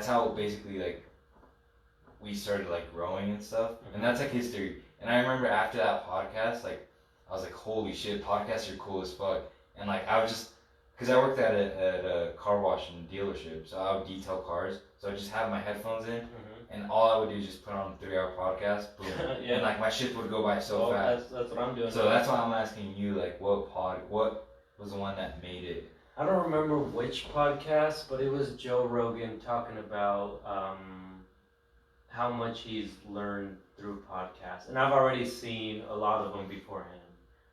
how basically like we started like growing and stuff. Mm-hmm. And that's like his theory. And I remember after that podcast, like I was like, holy shit, podcasts are cool as fuck. And like I was just, because I worked at a car wash and dealership, so I would detail cars. So I just have my headphones in, and all I would do is just put on a 3-hour podcast, boom. Yeah. And like my shift would go by so fast. That's what I'm doing. So that's why I'm asking you, like, what was the one that made it? I don't remember which podcast, but it was Joe Rogan talking about how much he's learned through podcasts. And I've already seen a lot of them beforehand,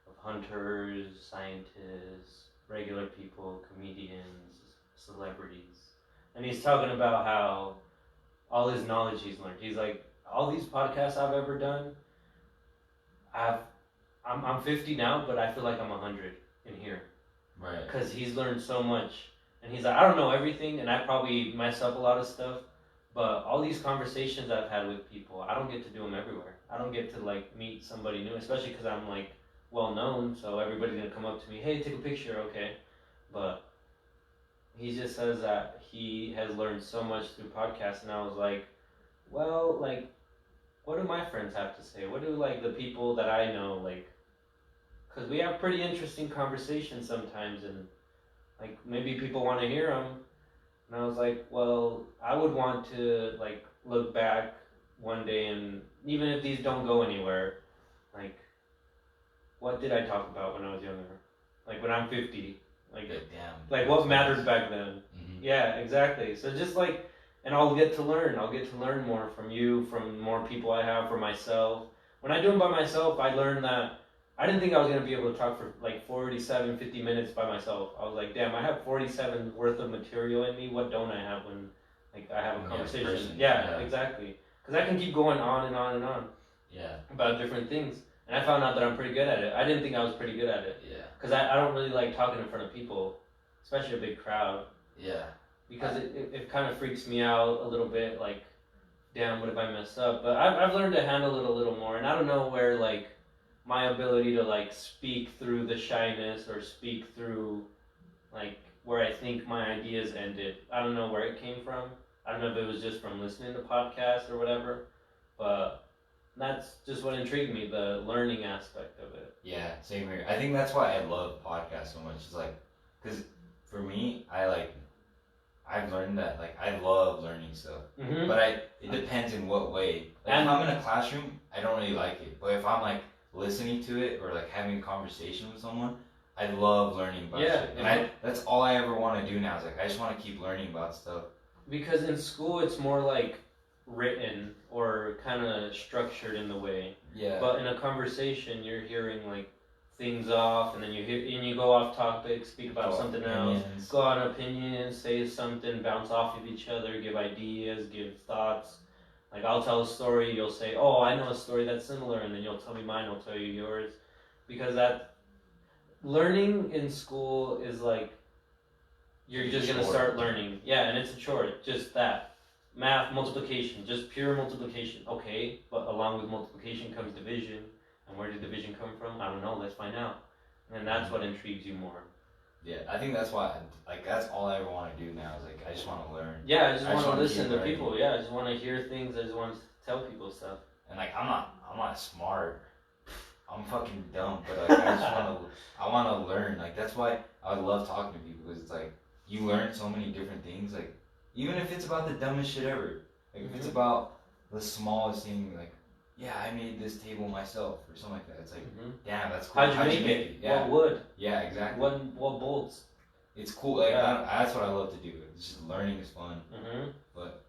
of hunters, scientists, regular people, comedians, celebrities. And he's talking about how all his knowledge he's learned. He's like, all these podcasts I've ever done, I'm 50 now, but I feel like I'm 100 in here. Right. Because he's learned so much. And he's like, I don't know everything, and I probably mess up a lot of stuff, but all these conversations I've had with people, I don't get to do them everywhere. I don't get to like meet somebody new, especially because I'm like well known, so everybody's going to come up to me, hey, take a picture, okay. But he just says that he has learned so much through podcasts, and I was like, well, like, what do my friends have to say? What do like the people that I know, like, because we have pretty interesting conversations sometimes, and like maybe people want to hear them. And I was like, well, I would want to like look back one day, and even if these don't go anywhere, like, what did I talk about when I was younger? Like when I'm 50, like what mattered back then? Mm-hmm. Yeah, exactly. So just like, and I'll get to learn. I'll get to learn more from you, from more people I have, from myself. When I do them by myself, I learned that I didn't think I was going to be able to talk for like 47, 50 minutes by myself. I was like, damn, I have 47 worth of material in me. What don't I have when like I have a conversation? Yeah, exactly. Because I can keep going on and on and on. Yeah. About different things. And I found out that I'm pretty good at it. I didn't think I was pretty good at it. Yeah. Because I don't really like talking in front of people, especially a big crowd. Yeah. Because it kind of freaks me out a little bit, like, damn, what if I mess up? But I've learned to handle it a little more, and I don't know where, like, my ability to, like, speak through the shyness or speak through, like, where I think my ideas ended. I don't know where it came from. I don't know if it was just from listening to podcasts or whatever, but that's just what intrigued me, the learning aspect of it. Yeah, same here. I think that's why I love podcasts so much. It's like, because for me, I've learned that, like, I love learning stuff. Mm-hmm. But it depends in what way. Like, if I'm in a classroom, I don't really like it. But if I'm, like, listening to it or, like, having a conversation with someone, I love learning about shit. And that's all I ever want to do now. Is, like, I just want to keep learning about stuff. Because in school, it's more, like, written or kind of structured in the way. Yeah. But in a conversation, you're hearing, like, things off, and then you go off topic, speak about something else, go on opinions, say something, bounce off of each other, give ideas, give thoughts. Like, I'll tell a story, you'll say, oh, I know a story that's similar, and then you'll tell me mine, I'll tell you yours. Because that learning in school is like, you're just gonna start learning. Yeah, and it's a chore, just that. Math, multiplication, just pure multiplication. Okay, but along with multiplication comes division. And where did division come from? I don't know. Let's find out. And that's what intrigues you more. Yeah, I think that's why, like, that's all I ever want to do now. Is like, I just want to learn. Yeah, I just want to listen to people. Yeah, I just want to hear things. I just want to tell people stuff. And like, I'm not smart. I'm fucking dumb. But like, I want to learn. Like, that's why I love talking to people, because it's like you learn so many different things. Like, even if it's about the dumbest shit ever. Like, if it's about the smallest thing, like, yeah, I made this table myself or something like that. It's like, damn, that's cool. How'd you make it? Yeah. What wood? Yeah, exactly. What bolts? It's cool. Like, that's what I love to do. It's just learning is fun. But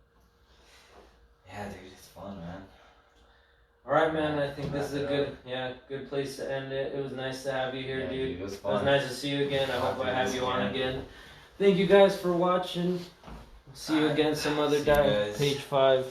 yeah, dude, it's fun, man. All right, man. I think this is a good place to end it. It was nice to have you here, dude. It was fun. It was nice to see you again. I hope I have you on again. Thank you guys for watching. See you again some other day. Page 5.